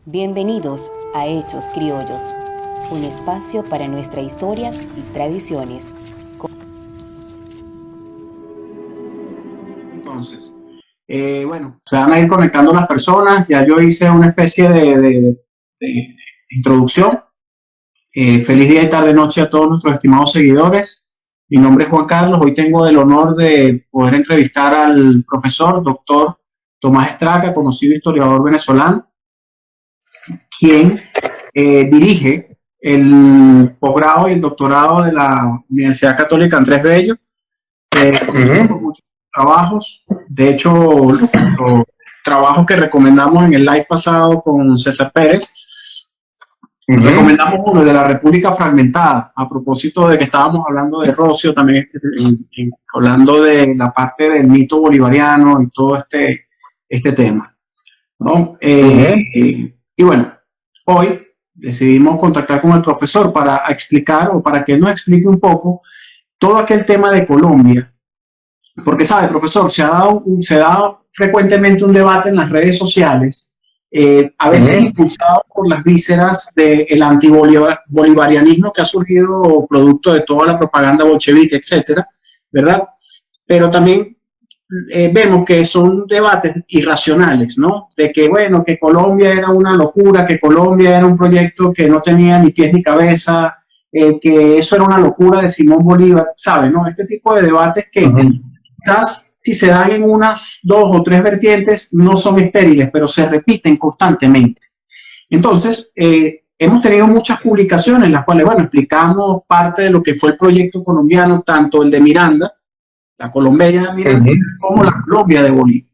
Bienvenidos a Hechos Criollos, un espacio para nuestra historia y tradiciones. Entonces, bueno, se van a ir conectando las personas. Ya yo hice una especie de introducción. Feliz día y tarde noche a todos nuestros estimados seguidores. Mi nombre es Juan Carlos. Hoy tengo el honor de poder entrevistar al profesor, doctor Tomás Estraca, conocido historiador venezolano, quien dirige el posgrado y el doctorado de la Universidad Católica Andrés Bello. Muchos trabajos. De hecho, los trabajos que recomendamos en el live pasado con César Pérez, recomendamos uno de la República Fragmentada, a propósito de que estábamos hablando de Rocio, también hablando de la parte del mito bolivariano y todo este tema, ¿no? Y bueno, hoy decidimos contactar con el profesor para explicar, o para que él nos explique un poco todo aquel tema de Colombia. Porque, sabe, profesor, se da frecuentemente un debate en las redes sociales, a veces impulsado por las vísceras del antibolivarianismo que ha surgido producto de toda la propaganda bolchevique, etcétera, ¿verdad? Pero también vemos que son debates irracionales, ¿no? De que, bueno, que Colombia era una locura, que Colombia era un proyecto que no tenía ni pies ni cabeza, que eso era una locura de Simón Bolívar, ¿sabe? ¿No? Este tipo de debates que quizás, si se dan en unas 2 o 3 vertientes, no son estériles, pero se repiten constantemente. Entonces, hemos tenido muchas publicaciones en las cuales, bueno, explicamos parte de lo que fue el proyecto colombiano, tanto el de Miranda, la Colombia de Miranda, como la Colombia de Bolivia.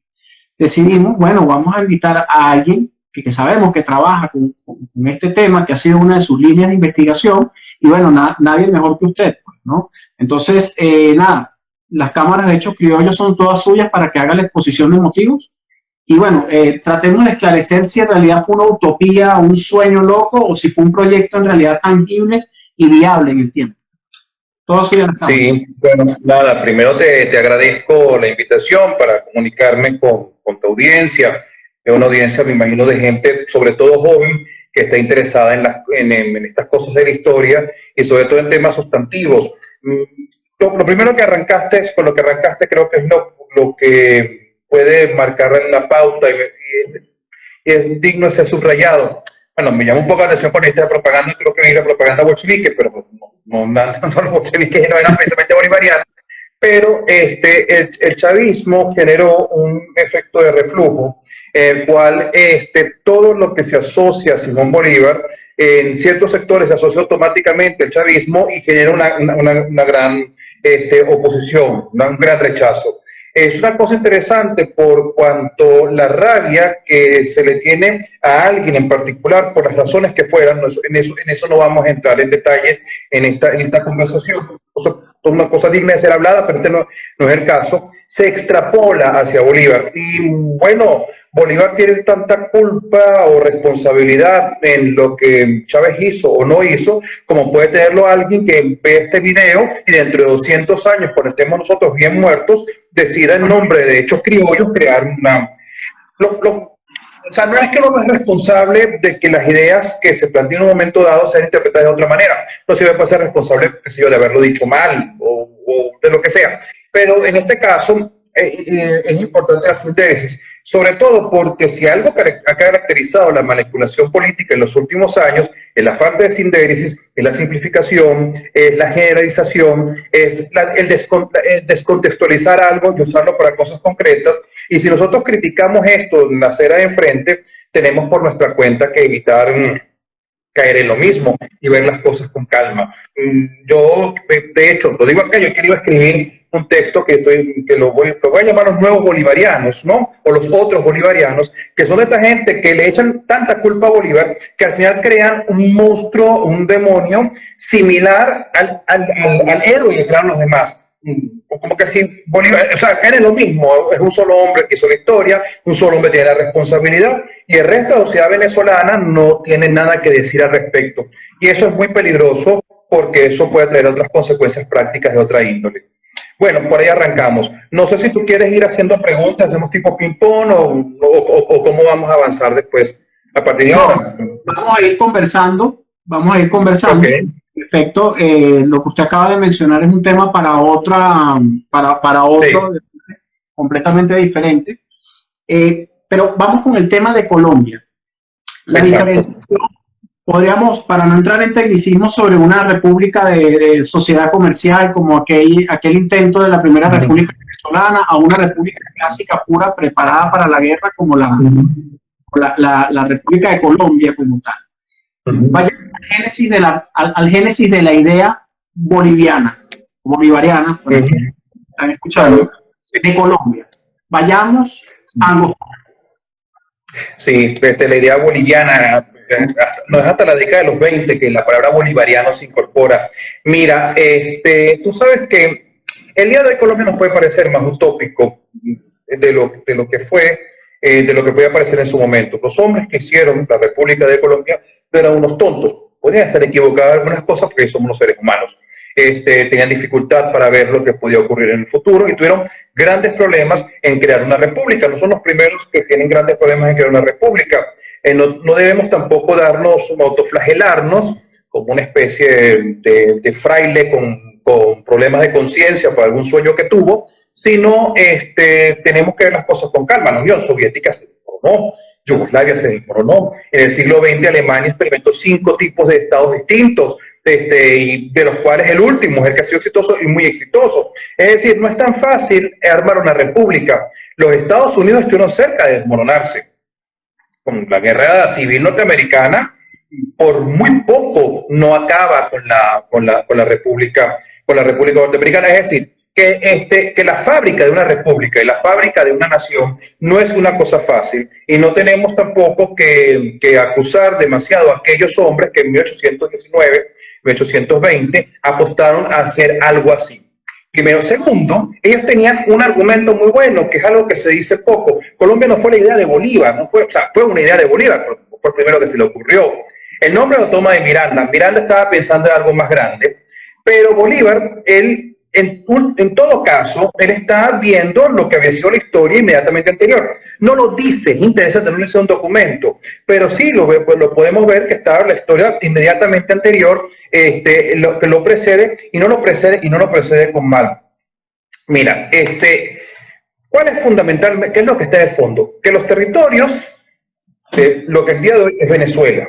Decidimos, bueno, vamos a invitar a alguien que sabemos que trabaja con este tema, que ha sido una de sus líneas de investigación, y bueno, nadie mejor que usted, pues, ¿no? Entonces, nada, las cámaras de Hechos Criollos son todas suyas para que haga la exposición de motivos. Y bueno, tratemos de esclarecer si en realidad fue una utopía, un sueño loco, o si fue un proyecto en realidad tangible y viable en el tiempo. Todo suyo. Sí, bueno, nada, primero te agradezco la invitación para comunicarme con tu audiencia. Es una audiencia, me imagino, de gente, sobre todo joven, que está interesada en estas cosas de la historia y sobre todo en temas sustantivos. Lo primero que arrancaste, con lo que arrancaste, creo que es lo que puede marcar la pauta y es digno de ser subrayado. Bueno, me llama un poco la atención con esta propaganda, creo que era propaganda bolchevique, pero no los bolcheviques no eran precisamente bolivarianos, pero el chavismo generó un efecto de reflujo, el cual todo lo que se asocia a Simón Bolívar, en ciertos sectores se asocia automáticamente al chavismo y genera una gran oposición, un gran rechazo. Es una cosa interesante por cuanto la rabia que se le tiene a alguien en particular, por las razones que fueran, en eso no vamos a entrar en detalles en esta conversación. Es una cosa digna de ser hablada, pero no es el caso. Se extrapola hacia Bolívar. Y bueno, Bolívar tiene tanta culpa o responsabilidad en lo que Chávez hizo o no hizo, como puede tenerlo alguien que ve este video y dentro de 200 años, cuando estemos nosotros bien muertos, decida en nombre de Hechos Criollos crear una... O sea, no es que uno es responsable de que las ideas que se plantean en un momento dado sean interpretadas de otra manera. No se puede ser responsable, qué sé yo, de haberlo dicho mal o de lo que sea. Pero en este caso es importante la síntesis, sobre todo porque si algo ha caracterizado la manipulación política en los últimos años es la falta de síntesis, es la simplificación, es la generalización, es el descontextualizar algo y usarlo para cosas concretas. Y si nosotros criticamos esto en la acera de enfrente, tenemos por nuestra cuenta que evitar caer en lo mismo y ver las cosas con calma. Yo, de hecho, lo digo acá, yo quería escribir un texto que lo voy a llamar los nuevos bolivarianos, ¿no? O los otros bolivarianos, que son de esta gente que le echan tanta culpa a Bolívar que al final crean un monstruo, un demonio similar al héroe que crean los demás. Como que si Bolívar, o sea, caen en lo mismo, es un solo hombre que hizo la historia, un solo hombre tiene la responsabilidad y el resto de la sociedad venezolana no tiene nada que decir al respecto. Y eso es muy peligroso porque eso puede traer otras consecuencias prácticas de otra índole. Bueno, por ahí arrancamos. No sé si tú quieres ir haciendo preguntas, hacemos tipo ping-pong o cómo vamos a avanzar después a partir de No, ahora. vamos a ir conversando. Ok, Perfecto, lo que usted acaba de mencionar es un tema para otro, sí, completamente diferente. Pero vamos con el tema de Colombia. La exacto. diferenciación, podríamos, para no entrar en tecnicismo sobre una república de sociedad comercial, como aquel intento de la primera república venezolana, a una república clásica pura preparada para la guerra, como la República de Colombia como tal. Vaya al génesis de la idea bolivariana, para quienes están escuchando, de Colombia. Vayamos a los... Sí, la idea boliviana, no es hasta la década de los 20 que la palabra bolivariano se incorpora. Mira, tú sabes que el día de hoy Colombia nos puede parecer más utópico de lo que fue, de lo que podía parecer en su momento. Los hombres que hicieron la República de Colombia no eran unos tontos, podrían estar equivocados en algunas cosas porque somos los seres humanos. Tenían dificultad para ver lo que podía ocurrir en el futuro y tuvieron grandes problemas en crear una república. No son los primeros que tienen grandes problemas en crear una república. No debemos tampoco autoflagelarnos como una especie de fraile con problemas de conciencia por algún sueño que tuvo, sino tenemos que ver las cosas con calma. La Unión Soviética se desmoronó, Yugoslavia se desmoronó, en el siglo XX Alemania experimentó 5 tipos de estados distintos, y de los cuales el último es el que ha sido exitoso y muy exitoso. Es decir, no es tan fácil armar una república. Los Estados Unidos estuvieron cerca de desmoronarse. Con la guerra civil norteamericana, por muy poco no acaba con la República norteamericana. Es decir, que la fábrica de una república y la fábrica de una nación no es una cosa fácil, y no tenemos tampoco que acusar demasiado a aquellos hombres que en 1819, 1820 apostaron a hacer algo así. Primero. Segundo, ellos tenían un argumento muy bueno, que es algo que se dice poco. Colombia no fue la idea de Bolívar, no fue, o sea, fue una idea de Bolívar, por primero que se le ocurrió. El nombre lo toma de Miranda. Miranda estaba pensando en algo más grande, pero Bolívar, él, en todo caso, él está viendo lo que había sido la historia inmediatamente anterior. No lo dice, es interesante, no dice un documento, pero sí lo podemos ver que está la historia inmediatamente anterior, que lo precede y no lo precede con mal. Mira, ¿cuál es fundamentalmente, qué es lo que está en el fondo? Que los territorios, lo que el día de hoy es Venezuela.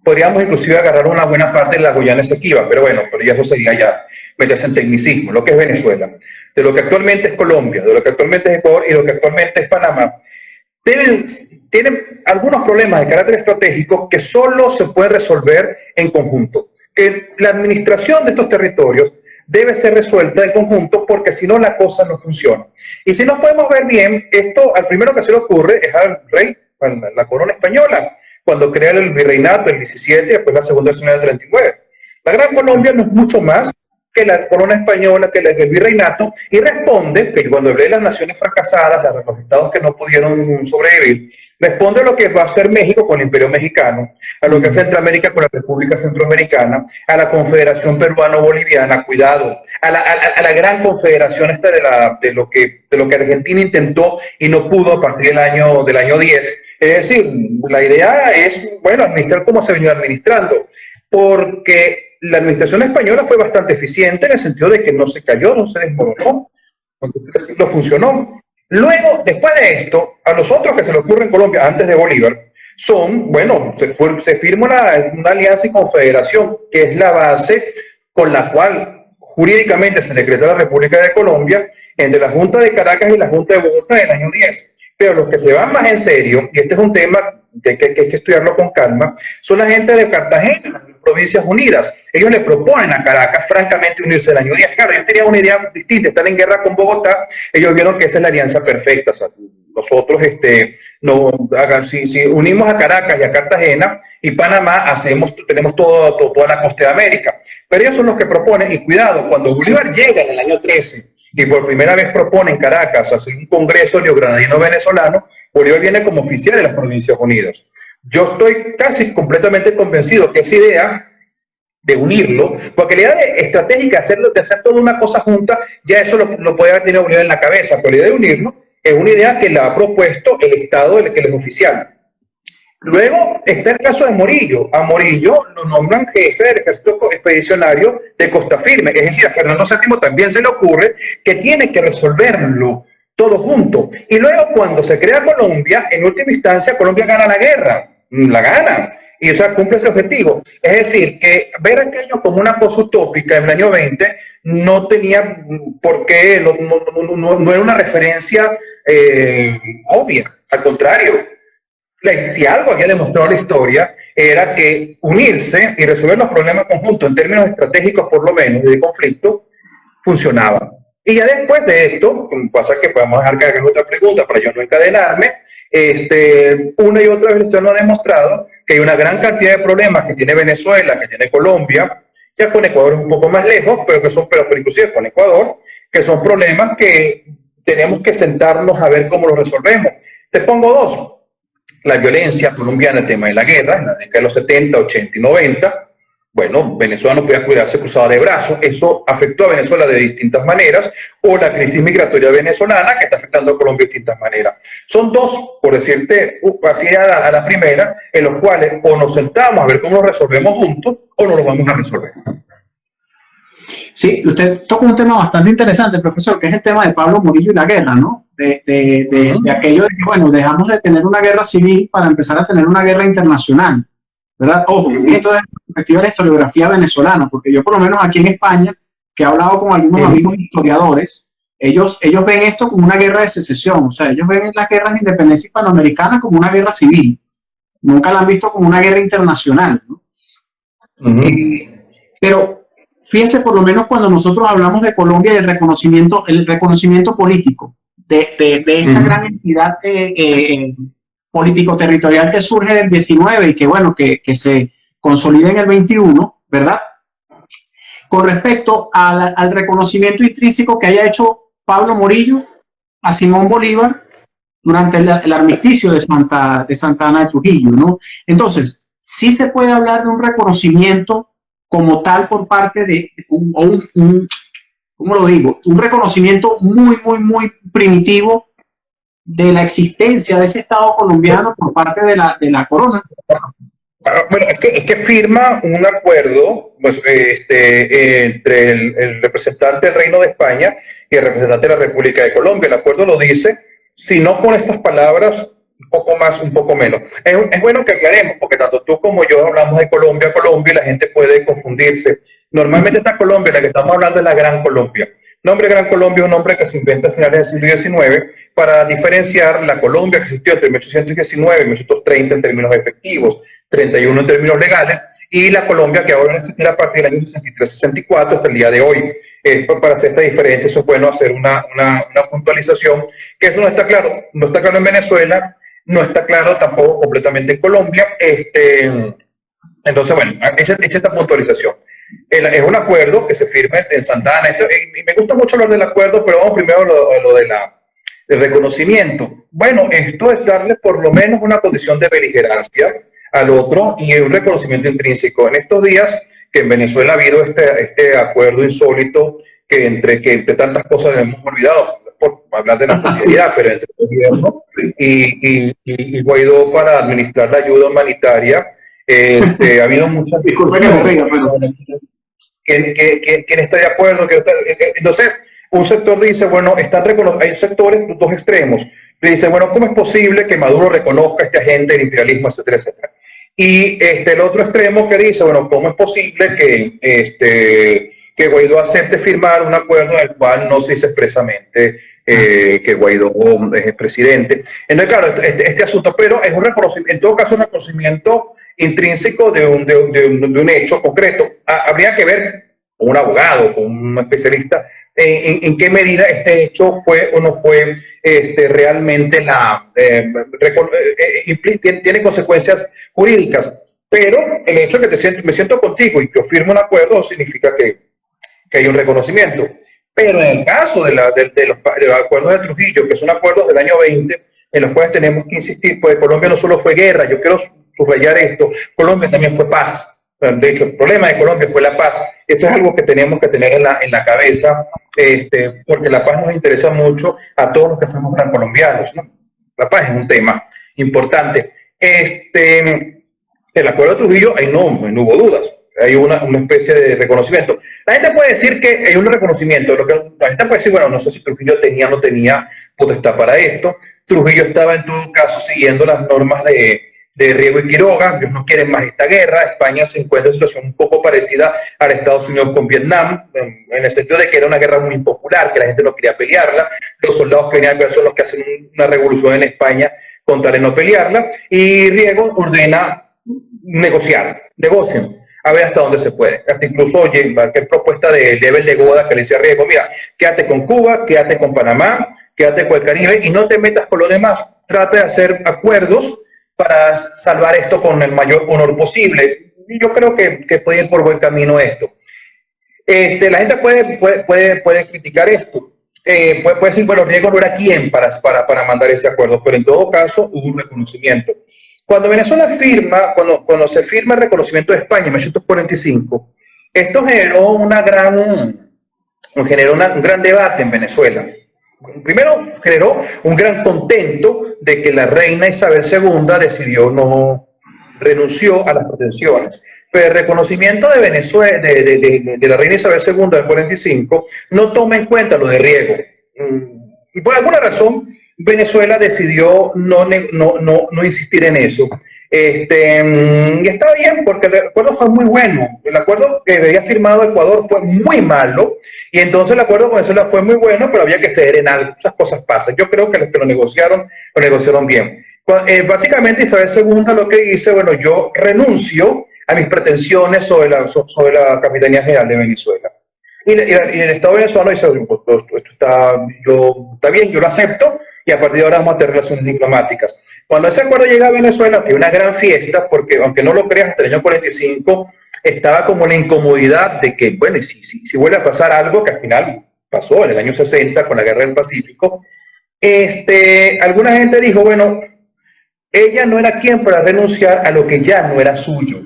Podríamos inclusive agarrar una buena parte de la Guyana Esequiba, pero bueno, pero ya eso sería ya meterse en tecnicismo. Lo que es Venezuela, de lo que actualmente es Colombia, de lo que actualmente es Ecuador y de lo que actualmente es Panamá, tienen algunos problemas de carácter estratégico que solo se pueden resolver en conjunto. Que la administración de estos territorios debe ser resuelta en conjunto, porque si no la cosa no funciona. Y si no podemos ver bien, esto al primero que se le ocurre es al rey, a la corona española, cuando crea el virreinato el 17, después la segunda versión del 39. La Gran Colombia no es mucho más que la corona española, que el virreinato, y responde que cuando hablé de las naciones fracasadas, de los estados que no pudieron sobrevivir, responde a lo que va a hacer México con el Imperio Mexicano, a lo que es Centroamérica con la República Centroamericana, a la Confederación Peruano-Boliviana, cuidado, a la gran confederación esta de lo que Argentina intentó y no pudo a partir del año 10. Es decir, la idea es, bueno, administrar como se venía administrando, porque la administración española fue bastante eficiente en el sentido de que no se cayó, no se desmoronó, no funcionó. Luego, después de esto, a los otros que se le ocurre en Colombia antes de Bolívar, son, bueno, se firma una alianza y confederación, que es la base con la cual jurídicamente se decretó la República de Colombia, entre la Junta de Caracas y la Junta de Bogotá en el año 10. Pero los que se van más en serio, y este es un tema que hay que estudiarlo con calma, son la gente de Cartagena, las Provincias Unidas. Ellos le proponen a Caracas, francamente, unirse el año 10. Claro, ellos tenían una idea distinta, están en guerra con Bogotá, ellos vieron que esa es la alianza perfecta. O sea, nosotros, si unimos a Caracas y a Cartagena y Panamá, tenemos toda la costa de América. Pero ellos son los que proponen, y cuidado, cuando Bolívar llega en el año 13, y por primera vez propone en Caracas hacer un congreso neogranadino venezolano, Bolívar viene como oficial de las Provincias Unidas. Yo estoy casi completamente convencido que esa idea de unirlo, porque la idea estratégica de hacer toda una cosa junta, ya eso lo puede haber tenido Bolívar en la cabeza, pero la idea de unirlo es una idea que la ha propuesto el Estado del que es oficial. Luego está el caso de Morillo. A Morillo lo nombran jefe del ejército expedicionario de Costa Firme. Es decir, a Fernando VII también se le ocurre que tiene que resolverlo todo junto. Y luego cuando se crea Colombia, en última instancia Colombia gana la guerra. La gana. Y o sea, cumple ese objetivo. Es decir, que ver aquello como una cosa utópica en el año 20 no tenía por qué, no era una referencia obvia. Al contrario. Si algo había demostrado la historia era que unirse y resolver los problemas conjuntos en términos estratégicos por lo menos de conflicto funcionaba. Y ya después de esto, pasa que podemos dejar que hagas otra pregunta para yo no encadenarme, una y otra vez usted lo ha demostrado que hay una gran cantidad de problemas que tiene Venezuela, que tiene Colombia, ya con Ecuador es un poco más lejos, pero inclusive con Ecuador, que son problemas que tenemos que sentarnos a ver cómo los resolvemos. Te pongo dos. La violencia colombiana, el tema de la guerra, en la década de los 70, 80 y 90, bueno, Venezuela no podía cuidarse cruzada de brazos, eso afectó a Venezuela de distintas maneras, o la crisis migratoria venezolana que está afectando a Colombia de distintas maneras. Son dos, por decirte, así a la primera, en los cuales o nos sentamos a ver cómo lo resolvemos juntos, o no lo vamos a resolver. Sí, usted toca un tema bastante interesante, profesor, que es el tema de Pablo Morillo y la guerra, ¿no? De aquello de que, bueno, dejamos de tener una guerra civil para empezar a tener una guerra internacional, ¿verdad? Ojo, esto es la perspectiva de la historiografía venezolana, porque yo por lo menos aquí en España, que he hablado con algunos amigos historiadores, ellos ven esto como una guerra de secesión, o sea, ellos ven las guerras de independencia hispanoamericana como una guerra civil, nunca la han visto como una guerra internacional, ¿no? Pero fíjense, por lo menos cuando nosotros hablamos de Colombia y el reconocimiento político de esta gran entidad político-territorial que surge del 19 y que, bueno, que se consolida en el 21, ¿verdad? Con respecto al reconocimiento intrínseco que haya hecho Pablo Morillo a Simón Bolívar durante el armisticio de Santa Ana de Trujillo, ¿no? Entonces, sí se puede hablar de un reconocimiento como tal por parte de ¿cómo lo digo? Un reconocimiento muy, muy, muy primitivo de la existencia de ese Estado colombiano por parte de la corona. Bueno, es que firma un acuerdo pues, entre el representante del Reino de España y el representante de la República de Colombia. El acuerdo lo dice, si no con estas palabras, un poco más, un poco menos. Es bueno que aclaremos, porque tanto tú como yo hablamos de Colombia, y la gente puede confundirse. Normalmente esta Colombia, la que estamos hablando es la Gran Colombia. El nombre Gran Colombia es un nombre que se inventa a finales del siglo XIX para diferenciar la Colombia que existió entre 1819 y 1830 en términos efectivos, 31 en términos legales, y la Colombia que ahora existirá a partir del año 63-64 hasta el día de hoy. Para hacer esta diferencia, eso es bueno hacer una puntualización, que eso no está claro en Venezuela, no está claro tampoco completamente en Colombia. Entonces, bueno, hecha esta puntualización. Es un acuerdo que se firma en Santa Ana. Y me gusta mucho hablar del acuerdo, pero vamos primero a lo del reconocimiento. Bueno, esto es darle por lo menos una condición de beligerancia al otro y un reconocimiento intrínseco. En estos días que en Venezuela ha habido este acuerdo insólito que entre tantas cosas hemos olvidado, por hablar de la facilidad, pero entre el gobierno y Guaidó para administrar la ayuda humanitaria, ha habido muchas discusiones. ¿Quién está de acuerdo? Entonces, un sector dice, bueno, hay sectores, dos extremos, le dice, bueno, ¿cómo es posible que Maduro reconozca a este agente del imperialismo, etcétera, etcétera? Y el otro extremo que dice, bueno, ¿cómo es posible que Guaidó acepte firmar un acuerdo en el cual no se dice expresamente que Guaidó es el presidente? Entonces, claro, este asunto, pero es un reconocimiento, en todo caso, un reconocimiento intrínseco de un hecho concreto. Habría que ver con un abogado, con un especialista, en qué medida este hecho fue o no fue realmente tiene consecuencias jurídicas. Pero el hecho de que me siento contigo y que yo firmo un acuerdo significa que hay un reconocimiento. Pero en el caso de los acuerdos de Trujillo, que son acuerdos del año 20, en los cuales tenemos que insistir, pues Colombia no solo fue guerra, yo quiero subrayar esto, Colombia también fue paz. De hecho, el problema de Colombia fue la paz. Esto es algo que tenemos que tener en la cabeza, porque la paz nos interesa mucho a todos los que somos gran colombianos, ¿no? La paz es un tema importante. El acuerdo de Trujillo, ahí no hubo dudas. Hay una especie de reconocimiento. La gente puede decir que hay un reconocimiento. La gente puede decir, bueno, no sé si Trujillo tenía o no tenía potestad para esto. Trujillo estaba en todo caso siguiendo las normas de Riego y Quiroga. Ellos no quieren más esta guerra. España se encuentra en una situación un poco parecida a la de Estados Unidos con Vietnam, en el sentido de que era una guerra muy impopular, que la gente no quería pelearla. Los soldados que venían a pelear son los que hacen una revolución en España con tal de no pelearla. Y Riego ordena negocien, a ver hasta dónde se puede. Hasta incluso, oye, qué propuesta de Lebel de Goda que le decía Riego, mira, quédate con Cuba, quédate con Panamá, quédate con el Caribe y no te metas con lo demás. Trata de hacer acuerdos para salvar esto con el mayor honor posible. Y yo creo que puede ir por buen camino esto. La gente puede criticar esto. Puede decir, bueno, Riego no era quien para mandar ese acuerdo, pero en todo caso hubo un reconocimiento. Cuando Venezuela firma, cuando se firma el reconocimiento de España en 1945, esto generó un gran debate en Venezuela. Primero, generó un gran contento de que la reina Isabel II renunció a las pretensiones. Pero el reconocimiento de Venezuela, de la reina Isabel II del 45, no toma en cuenta lo de Riego. Y por alguna razón, Venezuela decidió no insistir en eso. Y está bien, porque el acuerdo fue muy bueno. El acuerdo que había firmado Ecuador fue muy malo, y entonces el acuerdo con Venezuela fue muy bueno, pero había que ceder en algo. Esas cosas pasan. Yo creo que los que lo negociaron bien. Básicamente Isabel II lo que dice, bueno, yo renuncio a mis pretensiones sobre la Capitanía General de Venezuela. Y el Estado venezolano dice, esto está bien, yo lo acepto, y a partir de ahora vamos a tener relaciones diplomáticas. Cuando ese acuerdo llega a Venezuela, hay una gran fiesta, porque aunque no lo creas, hasta el año 45 estaba como la incomodidad de que, bueno, si vuelve a pasar algo, que al final pasó en el año 60 con la Guerra del Pacífico, alguna gente dijo, bueno, ella no era quien para renunciar a lo que ya no era suyo.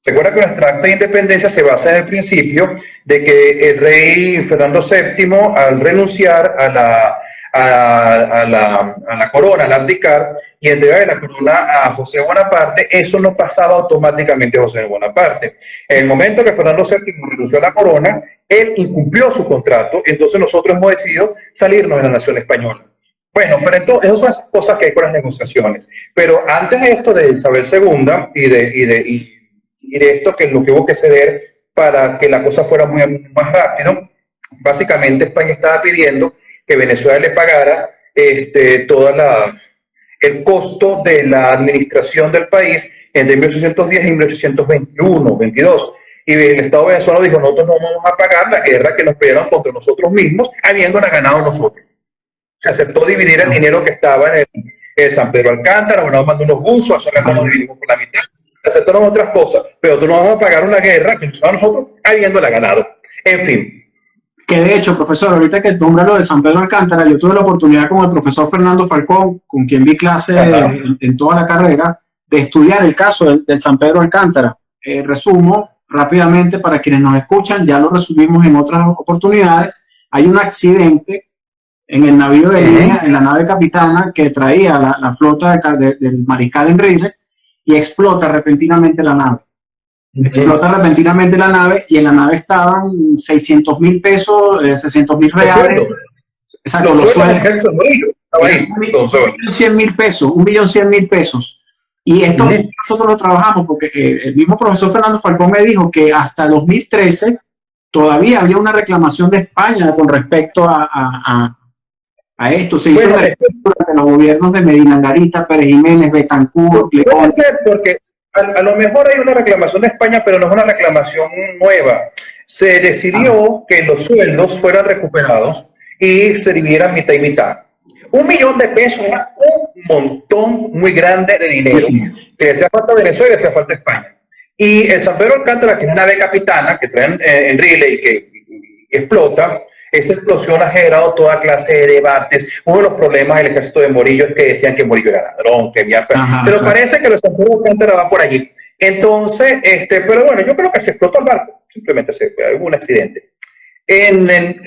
Recuerda que nuestra acta de independencia se basa en el principio de que el rey Fernando VII, al renunciar a la corona, al abdicar, y entregar la corona a José Bonaparte, eso no pasaba automáticamente a José Bonaparte. En el momento que Fernando VII renunció a la corona, él incumplió su contrato, entonces nosotros hemos decidido salirnos de la nación española. Bueno, pero entonces, esas son las cosas que hay con las negociaciones. Pero antes de esto de Isabel II y de esto, que es lo que hubo que ceder para que la cosa fuera más rápido, básicamente España estaba pidiendo que Venezuela le pagara todo el costo de la administración del país entre 1810 y 1821-22. Y el Estado venezolano dijo, nosotros no vamos a pagar la guerra que nos pelearon contra nosotros mismos, habiéndola ganado nosotros. Se aceptó dividir el dinero que estaba en el San Pedro Alcántara, bueno, mandó unos buzos, eso lo dividimos por la mitad. Aceptaron otras cosas, pero tú no vamos a pagar una guerra que nosotros habiéndola ganado. En fin. Que de hecho, profesor, ahorita que nombra lo de San Pedro Alcántara, yo tuve la oportunidad con el profesor Fernando Falcón, con quien vi clase en toda la carrera, de estudiar el caso del San Pedro Alcántara. Resumo rápidamente para quienes nos escuchan, ya lo resumimos en otras oportunidades. Hay un accidente en el navío de línea, en la nave capitana, que traía la flota del mariscal Enrique, y explota repentinamente la nave. Explota repentinamente la nave, y en la nave estaban 600.000 pesos, 600.000 reales. Exacto, los sueldos. 1.100.000 pesos, 1.100.000 pesos. Y esto nosotros lo trabajamos porque el mismo profesor Fernando Falcón me dijo que hasta 2013 todavía había una reclamación de España con respecto a esto. Se hizo durante los gobiernos de Medina Angarita, Pérez Jiménez, Betancur, puede ser porque a lo mejor hay una reclamación de España, pero no es una reclamación nueva. Se decidió que los sueldos fueran recuperados y se dividieran mitad y mitad. 1 millón de pesos era un montón muy grande de dinero que le hacía falta a Venezuela y le hacía falta a España. Y el San Pedro Alcántara, que es una nave capitana que traen en Riley y que explota, esa explosión ha generado toda clase de debates. Uno de los problemas del ejército de Morillo es que decían que Morillo era ladrón, que había... pero parece que los San Pedro Alcántara va por allí. Entonces, pero bueno, yo creo que se explotó el barco, simplemente hubo un accidente.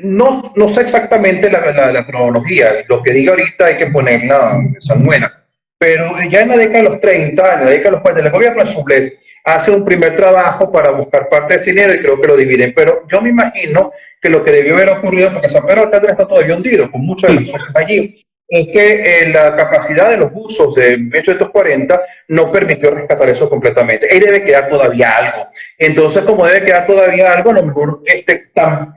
No sé exactamente la cronología, lo que diga ahorita hay que ponerla en San Buena, pero ya en la década de los 30, en la década de los 40, el gobierno de Sublet hace un primer trabajo para buscar parte de ese dinero y creo que lo dividen. Pero yo me imagino que lo que debió haber ocurrido, porque San Pedro Alcántara está todavía hundido, con muchas de las cosas allí, es que la capacidad de los buzos de 1840 no permitió rescatar eso completamente. Ahí debe quedar todavía algo. Entonces, como debe quedar todavía algo, a lo mejor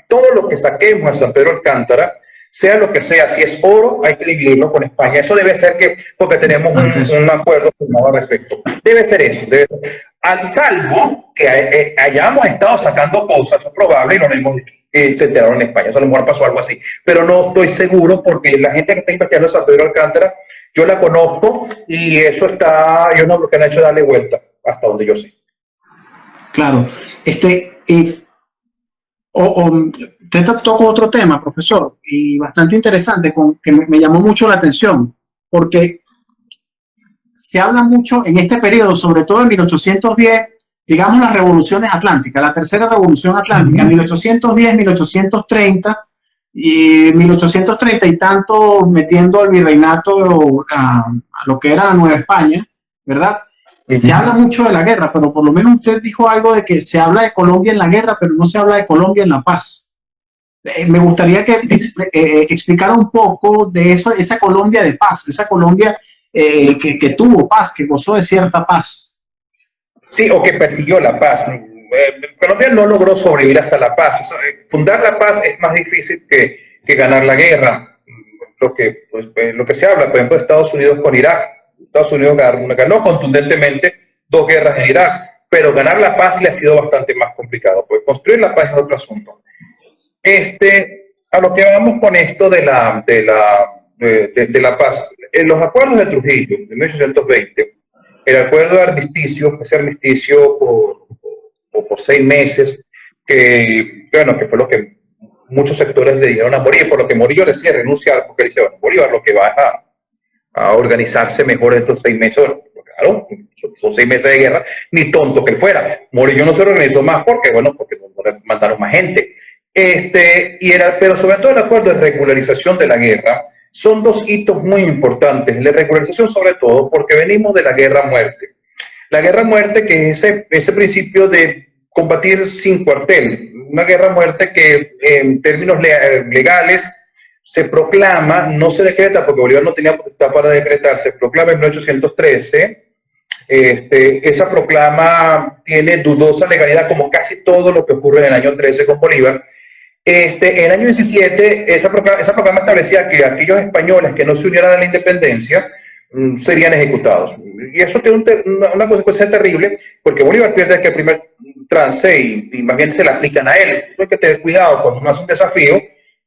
todo lo que saquemos a San Pedro Alcántara, sea lo que sea, si es oro, hay que dividirlo con España. Eso debe ser porque tenemos un acuerdo firmado al respecto. Debe ser eso. Al salvo que hayamos estado sacando cosas, eso es probable y no lo hemos dicho, que se enteraron en España. Eso a lo mejor pasó algo así. Pero no estoy seguro porque la gente que está investigando San Pedro Alcántara, yo la conozco y eso está, yo no lo que han hecho es darle vuelta, hasta donde yo sé. Claro. Usted tocó otro tema, profesor, y bastante interesante, que me llamó mucho la atención, porque se habla mucho en este periodo, sobre todo en 1810, digamos las revoluciones atlánticas, la tercera revolución atlántica, 1810, 1830 y 1830 y tanto metiendo el virreinato a lo que era la Nueva España, ¿verdad? Se habla mucho de la guerra, pero por lo menos usted dijo algo de que se habla de Colombia en la guerra, pero no se habla de Colombia en la paz. Me gustaría que explicara un poco de eso, esa Colombia de paz, esa Colombia que tuvo paz, que gozó de cierta paz. Sí, o que persiguió la paz. Colombia no logró sobrevivir hasta la paz. Fundar la paz es más difícil que ganar la guerra. Lo que se habla, por ejemplo, de Estados Unidos con Irak. Estados Unidos ganó contundentemente 2 guerras en Irak, pero ganar la paz le ha sido bastante más complicado, porque construir la paz es otro asunto. A lo que vamos con esto de la paz, en los acuerdos de Trujillo de 1820, el acuerdo de armisticio, ese armisticio por 6 meses, que fue lo que muchos sectores le dieron a Morillo, por lo que Morillo decía renunciar, porque dice, bueno, Bolívar lo que va a organizarse mejor estos 6 meses, claro, son 6 meses de guerra, ni tonto que él fuera. Morillo no se organizó más porque no mandaron más gente. Pero sobre todo el acuerdo de regularización de la guerra, son 2 hitos muy importantes. La regularización sobre todo porque venimos de la guerra-muerte. La guerra-muerte que es ese principio de combatir sin cuartel. Una guerra-muerte que en términos legales se proclama, no se decreta porque Bolívar no tenía potestad para decretar, se proclama en 1813. Esa proclama tiene dudosa legalidad como casi todo lo que ocurre en el año 13 con Bolívar. En el año 17, esa proclama establecía que aquellos españoles que no se unieran a la independencia serían ejecutados. Y eso tiene una consecuencia terrible, porque Bolívar pierde aquel primer trance y más bien se la aplican a él. Eso hay que tener cuidado cuando uno hace un desafío,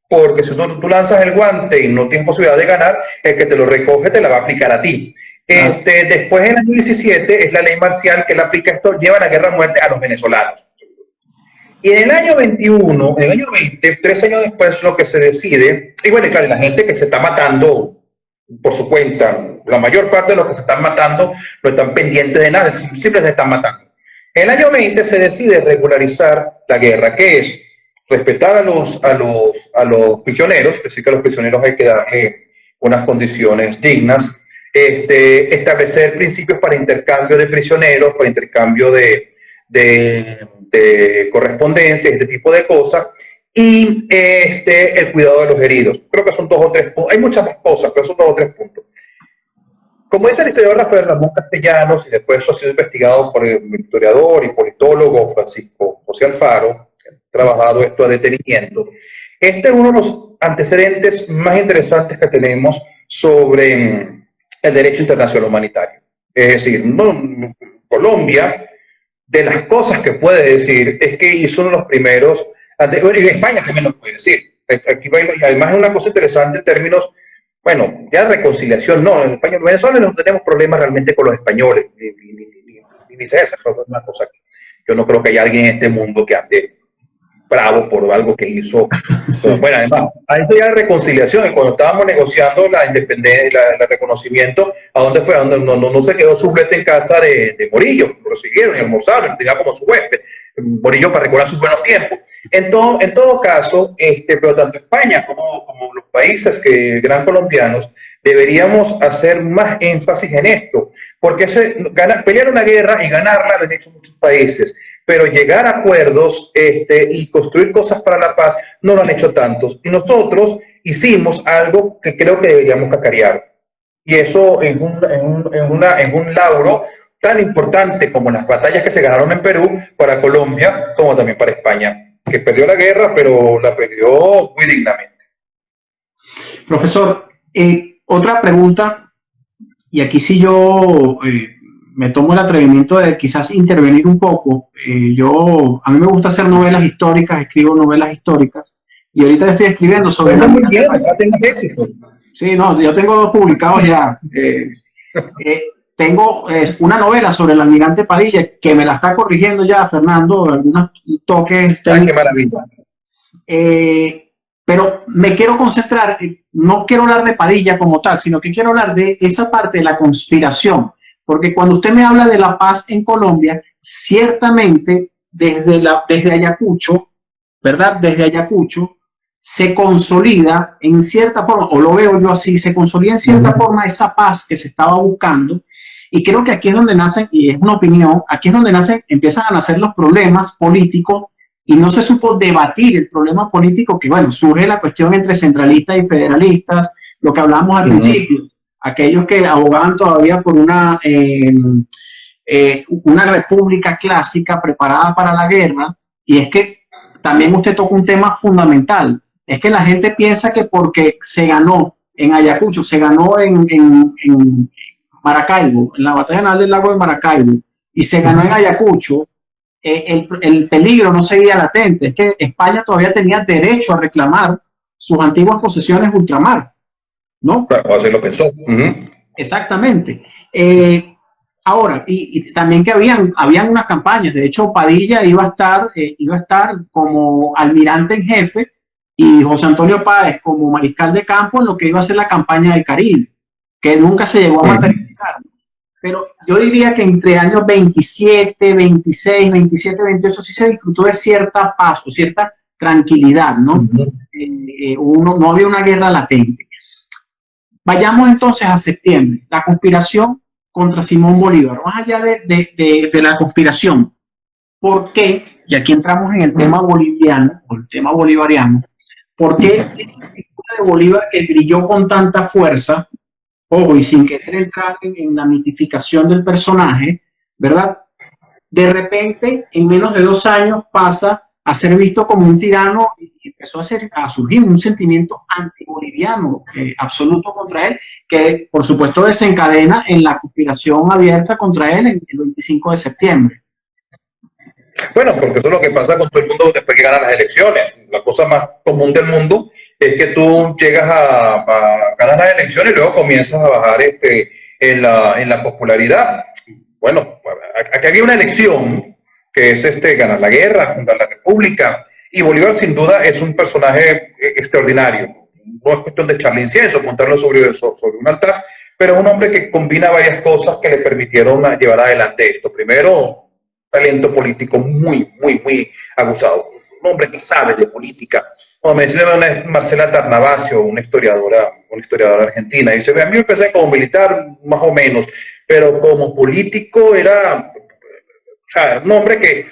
porque si tú lanzas el guante y no tienes posibilidad de ganar, el que te lo recoge te la va a aplicar a ti. Después, en el año 17, es la ley marcial que la aplica esto, lleva la guerra-muerte a los venezolanos. Y en el año 21, en el año 20, 3 años después, lo que se decide, y bueno, claro, la gente que se está matando por su cuenta, la mayor parte de los que se están matando no están pendientes de nada, simplemente se están matando. En el año 20 se decide regularizar la guerra, que es respetar a los prisioneros, es decir, que a los prisioneros hay que darle unas condiciones dignas, establecer principios para intercambio de prisioneros, para intercambio de correspondencia, este tipo de cosas, y el cuidado de los heridos. Creo que son 2 o 3 puntos, hay muchas más cosas, pero son 2 o 3 puntos. Como dice el historiador Rafael Ramón Castellanos, y después eso ha sido investigado por el historiador y politólogo Francisco José Alfaro, que ha trabajado esto a detenimiento, este es uno de los antecedentes más interesantes que tenemos sobre el derecho internacional humanitario. Es decir, Colombia, de las cosas que puede decir, es que hizo uno de los primeros, y España también lo puede decir. Aquí y además es una cosa interesante en términos, bueno, ya reconciliación, no, en España, en Venezuela no tenemos problemas realmente con los españoles, ni viceversa, eso es una cosa que yo no creo que haya alguien en este mundo que ande bravo por algo que hizo. Sí. Bueno, además, a eso ya de reconciliación, y cuando estábamos negociando la independencia, el reconocimiento, ¿a dónde fue? No se quedó Sublete en casa de Morillo, lo recibieron y almorzaron, tenía como su huésped, Morillo para recordar sus buenos tiempos. En todo caso, pero tanto España como los países gran colombianos deberíamos hacer más énfasis en esto, porque pelear una guerra y ganarla lo han hecho muchos países, pero llegar a acuerdos y construir cosas para la paz no lo han hecho tantos. Y nosotros hicimos algo que creo que deberíamos cacarear. Y eso es un lauro tan importante como las batallas que se ganaron en Perú para Colombia, como también para España, que perdió la guerra, pero la perdió muy dignamente. Profesor, otra pregunta, y aquí sí yo me tomo el atrevimiento de quizás intervenir un poco. A mí me gusta hacer novelas históricas, escribo novelas históricas, y ahorita estoy escribiendo sobre... Muy bien, ya tengo éxito. Sí, no, yo tengo 2 publicados ya. Tengo una novela sobre el almirante Padilla, que me la está corrigiendo ya Fernando, algunos toques técnicos. ¡Qué maravilla! Pero me quiero concentrar, no quiero hablar de Padilla como tal, sino que quiero hablar de esa parte de la conspiración, porque cuando usted me habla de la paz en Colombia, ciertamente desde Ayacucho, ¿verdad? Desde Ayacucho se consolida en cierta forma, o lo veo yo así, se consolida en cierta forma esa paz que se estaba buscando, y creo que aquí es donde nacen, y es una opinión, aquí es donde empiezan a nacer los problemas políticos, y no se supo debatir el problema político, que bueno, surge la cuestión entre centralistas y federalistas, lo que hablábamos al principio, aquellos que abogaban todavía por una república clásica preparada para la guerra, y es que también usted toca un tema fundamental. Es que la gente piensa que porque se ganó en Ayacucho, se ganó en Maracaibo, en la batalla naval del lago de Maracaibo, y se ganó en Ayacucho, el peligro no seguía latente. Es que España todavía tenía derecho a reclamar sus antiguas posesiones ultramar, ¿no? Claro, así lo pensó. Exactamente. Ahora, y también que habían unas campañas. De hecho, Padilla iba a estar como almirante en jefe, y José Antonio Páez como mariscal de campo en lo que iba a ser la campaña del Caribe, que nunca se llegó a materializar. Pero yo diría que entre años 27, 26, 27, 28 sí se disfrutó de cierta paz o cierta tranquilidad, ¿no? No había una guerra latente. Vayamos entonces a septiembre, la conspiración contra Simón Bolívar. Más allá de la conspiración, ¿por qué? Y aquí entramos en el tema boliviano, o el tema bolivariano. ¿Por qué esa figura de Bolívar que brilló con tanta fuerza, ojo, y sin querer entrar en la mitificación del personaje, ¿verdad? De repente, en menos de 2 años, pasa a ser visto como un tirano y empezó a surgir un sentimiento antiboliviano absoluto contra él, que por supuesto desencadena en la conspiración abierta contra él el 25 de septiembre. Bueno, porque eso es lo que pasa con todo el mundo después que ganan las elecciones. La cosa más común del mundo es que tú llegas a ganar las elecciones y luego comienzas a bajar en la popularidad. Bueno, aquí había una elección que es ganar la guerra, fundar la república, y Bolívar sin duda es un personaje extraordinario. No es cuestión de echarle incienso, montarlo sobre un altar, pero es un hombre que combina varias cosas que le permitieron llevar adelante esto. Primero, talento político muy, muy, muy aguzado. Un hombre que sabe de política. Como me decía Marcela Tarnavacio, una historiadora argentina, dice, a mí me empecé como militar, más o menos, pero como político era, o sea, un hombre que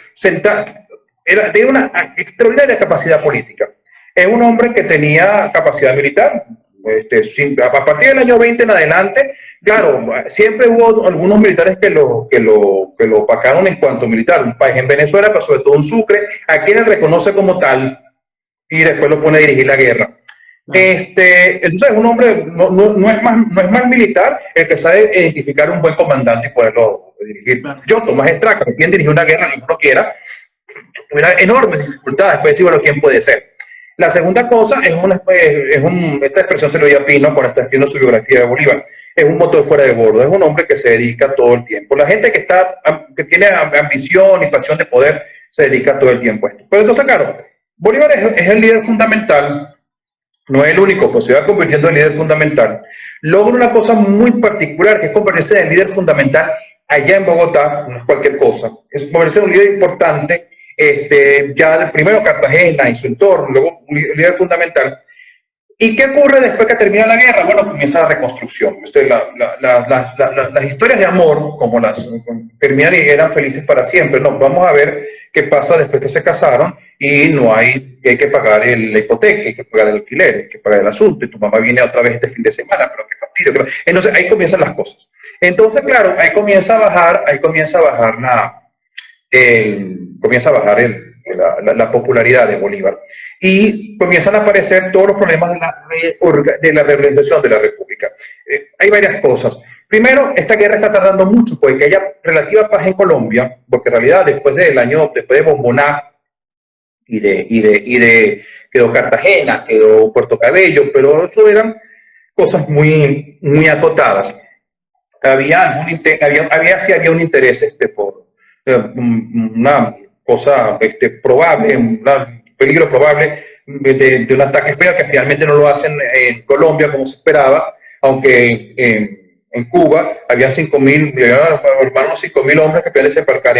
tenía una extraordinaria capacidad política. Es un hombre que tenía capacidad militar. A partir del año 20 en adelante, claro, siempre hubo algunos militares que lo opacaron en cuanto militar. Un país en Venezuela, pero sobre todo en Sucre, a quien él reconoce como tal y después lo pone a dirigir la guerra. Entonces es un hombre, no es más militar, el que sabe identificar un buen comandante y poderlo dirigir. Yo, Tomás Estraca, quien dirigió una guerra, si uno quiera, tuviera enormes dificultades, después decir, bueno, ¿quién puede ser? La segunda cosa esta expresión se lo dio a Pino cuando está escribiendo su biografía de Bolívar. Es un motor fuera de bordo, es un hombre que se dedica todo el tiempo. La gente que tiene ambición y pasión de poder se dedica todo el tiempo a esto. Pero entonces, claro, Bolívar es el líder fundamental, no es el único, pues se va convirtiendo en líder fundamental. Logra una cosa muy particular, que es convertirse en el líder fundamental allá en Bogotá, no es cualquier cosa, es convertirse en un líder importante. Ya primero Cartagena y su entorno, luego un líder fundamental, ¿Y qué ocurre después que termina la guerra? Bueno, comienza la reconstrucción. Las historias de amor, como las terminan y eran felices para siempre. No, vamos a ver qué pasa después que se casaron y hay que pagar la hipoteca, hay que pagar el alquiler, hay que pagar el asunto, y tu mamá viene otra vez este fin de semana, pero qué fastidio. Entonces ahí comienzan las cosas. Entonces, claro, ahí comienza a bajar la popularidad de Bolívar y comienzan a aparecer todos los problemas de la reorganización de la República. Hay varias cosas. Primero, esta guerra está tardando mucho porque haya relativa paz en Colombia, porque en realidad después de Bomboná quedó Cartagena, quedó Puerto Cabello, pero eso eran cosas muy, muy acotadas. Había un interés por una cosa probable, un peligro probable de un ataque español, que finalmente no lo hacen en Colombia como se esperaba, aunque en Cuba había 5.000 hombres que podían desembarcar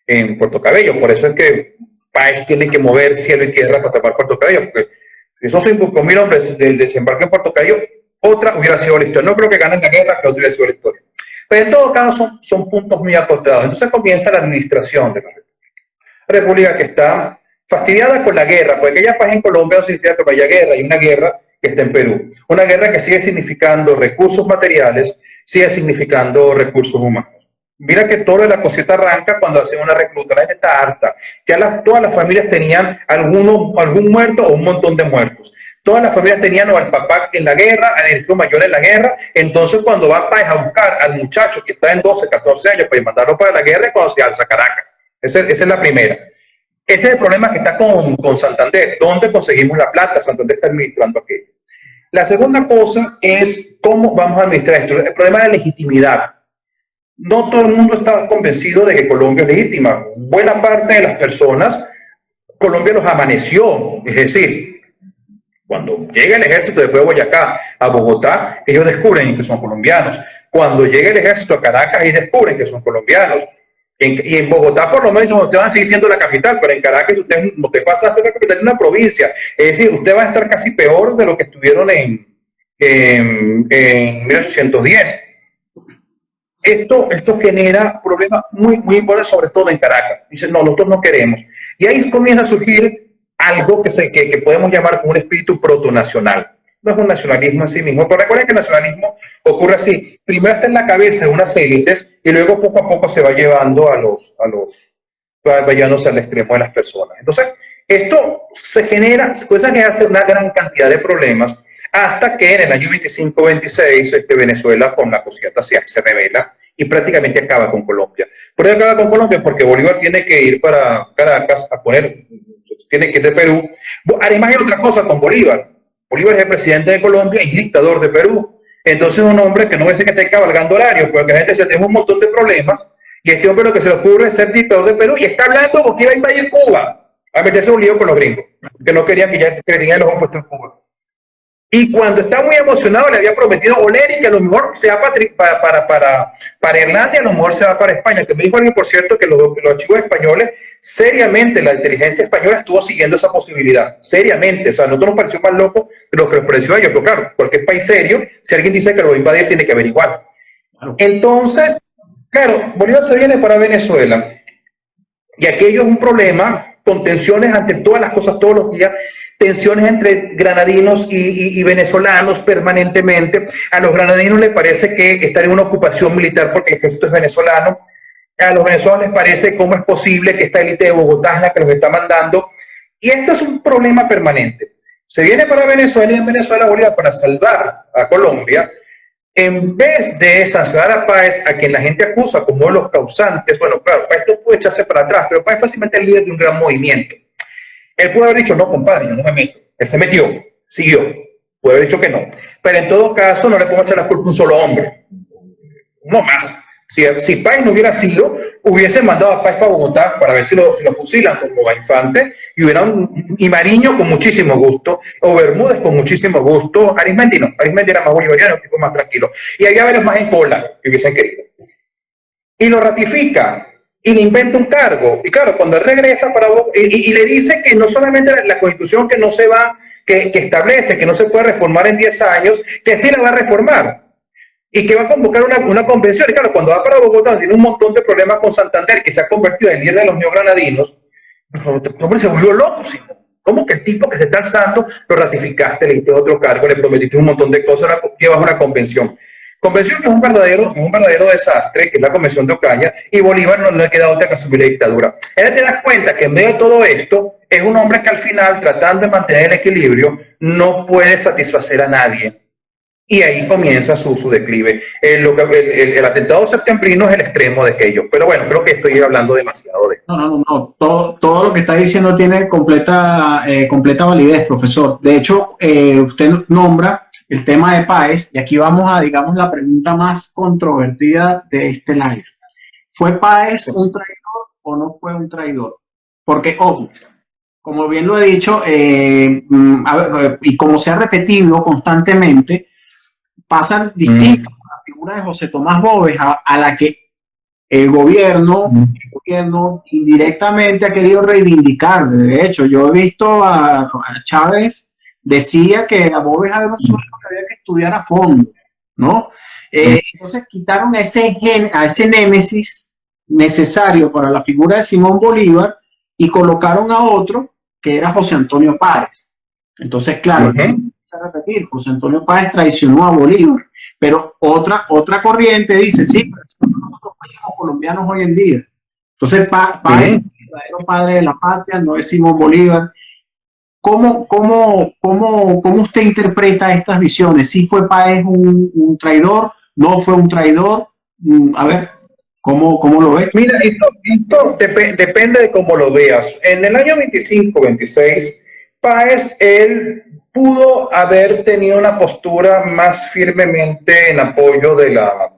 en Puerto Cabello. Por eso es que Páez tiene que mover cielo y tierra para tapar Puerto Cabello, porque esos 5.000 hombres del desembarco en Puerto Cabello, otra hubiera sido la historia. No creo que ganen la guerra, pero otra hubiera sido la historia. Pero en todo caso son puntos muy acotados. Entonces comienza la administración de la República. La República que está fastidiada con la guerra, porque aquella paz en Colombia no significa que no haya guerra, hay una guerra que está en Perú. Una guerra que sigue significando recursos materiales, sigue significando recursos humanos. Mira que toda la cosita arranca cuando hacen una recluta, la gente está harta. Ya todas las familias tenían algún muerto o un montón de muertos. Todas las familias tenían al papá en la guerra, al hijo mayor en la guerra. Entonces, cuando va Páez a buscar al muchacho que está en 12, 14 años para mandarlo para la guerra, es cuando se alza Caracas. Esa es la primera. Ese es el problema que está con Santander. ¿Dónde conseguimos la plata? Santander está administrando aquello. La segunda cosa es cómo vamos a administrar esto. El problema de legitimidad. No todo el mundo está convencido de que Colombia es legítima. Buena parte de las personas, Colombia los amaneció. Es decir, cuando llega el ejército después de Boyacá a Bogotá, ellos descubren que son colombianos. Cuando llega el ejército a Caracas, ellos descubren que son colombianos. Y en Bogotá, por lo menos, ustedes van a seguir siendo la capital, pero en Caracas usted pasa a ser la capital de una provincia. Es decir, usted va a estar casi peor de lo que estuvieron en 1810. Esto genera problemas muy, muy importantes, sobre todo en Caracas. Dicen, no, nosotros no queremos. Y ahí comienza a surgir algo que podemos llamar como un espíritu protonacional. No es un nacionalismo en sí mismo, pero recuerden que el nacionalismo ocurre así. Primero está en la cabeza de unas élites y luego poco a poco se va llevando va llevándose al extremo de las personas. Entonces, esto comienza a generarse una gran cantidad de problemas hasta que en el año 25-26 Venezuela con la cosita se revela y prácticamente acaba con Colombia. ¿Por qué acaba con Colombia? Porque Bolívar tiene que ir para Caracas tiene que ir de Perú. Además hay otra cosa con Bolívar. Bolívar es el presidente de Colombia y dictador de Perú. Entonces es un hombre que no es que esté cabalgando horarios, porque la gente se tiene un montón de problemas y este hombre lo que se le ocurre es ser dictador de Perú y está hablando porque iba a invadir Cuba, a meterse un lío con los gringos, que no querían que tenían los ojos puestos en Cuba. Y cuando está muy emocionado le había prometido a Oleri que a lo mejor se va para Irlanda y a lo mejor se va para España. Que me dijo alguien, por cierto, que los archivos españoles, seriamente la inteligencia española estuvo siguiendo esa posibilidad, seriamente. O sea, a nosotros nos pareció más loco de lo que nos pareció a ellos, pero claro, cualquier país serio, si alguien dice que lo va a invadir, tiene que averiguar. Entonces, claro, Bolívar se viene para Venezuela y aquello es un problema con tensiones ante todas las cosas todos los días. Tensiones entre granadinos y venezolanos permanentemente. A los granadinos les parece que están en una ocupación militar porque el ejército es venezolano. A los venezolanos les parece cómo es posible que esta élite de Bogotá es la que los está mandando. Y esto es un problema permanente. Se viene para Venezuela y en Venezuela Bolívar, para salvar a Colombia, en vez de sancionar a Páez, a quien la gente acusa como uno de los causantes, bueno, claro, Páez no puede echarse para atrás, pero Páez es fácilmente el líder de un gran movimiento. Él puede haber dicho, no, compadre, yo no me meto. Él se metió, siguió. Puede haber dicho que no. Pero en todo caso, no le podemos echar la culpa a un solo hombre. Uno más. Si Páez no hubiera sido, hubiese mandado a Páez para Bogotá para ver si lo fusilan como a Infante, y Mariño con muchísimo gusto, o Bermúdez con muchísimo gusto. Arismendi no. Arismendi era más bolivariano, un tipo más tranquilo. Y había varios más en cola que hubiesen querido. Y lo ratifica. Y le inventa un cargo. Y claro, cuando él regresa y le dice que no solamente la Constitución que no se va, que establece que no se puede reformar en 10 años, que sí la va a reformar y que va a convocar una convención. Y claro, cuando va para Bogotá, tiene un montón de problemas con Santander, que se ha convertido en el líder de los neogranadinos. El hombre se volvió loco. ¿Cómo que el tipo que se está alzando lo ratificaste, le diste otro cargo, le prometiste un montón de cosas, ahora llevas una convención? Convención que es un verdadero desastre, que es la convención de Ocaña, y Bolívar no le ha quedado otra que asumir la dictadura. Él te das cuenta que en medio de todo esto, es un hombre que al final, tratando de mantener el equilibrio, no puede satisfacer a nadie. Y ahí comienza su declive. El atentado septembrino es el extremo de aquello. Pero bueno, creo que estoy hablando demasiado de esto. No. Todo lo que está diciendo tiene completa validez, profesor. De hecho, usted nombra el tema de Páez, y aquí vamos a, digamos, la pregunta más controvertida de este live. ¿Fue Páez un traidor o no fue un traidor? Porque, ojo, como bien lo he dicho, y como se ha repetido constantemente, pasan distintas a la figura de José Tomás Boves, a la que el gobierno indirectamente ha querido reivindicar. De hecho, yo he visto a Chávez decía que a Boves había un sueldo que había que estudiar a fondo, ¿no? Entonces quitaron a ese némesis necesario para la figura de Simón Bolívar y colocaron a otro que era José Antonio Páez. Entonces, claro, a repetir, José Antonio Páez traicionó a Bolívar, pero otra corriente dice, sí, pero nosotros somos colombianos hoy en día. Entonces, Páez es el verdadero padre de la patria, no es Simón Bolívar. ¿Cómo usted interpreta estas visiones? ¿Sí fue Páez un traidor? ¿No fue un traidor? A ver, ¿cómo lo ves? Mira, esto depende de cómo lo veas. En el año 25, 26, Páez, él pudo haber tenido una postura más firmemente en apoyo de la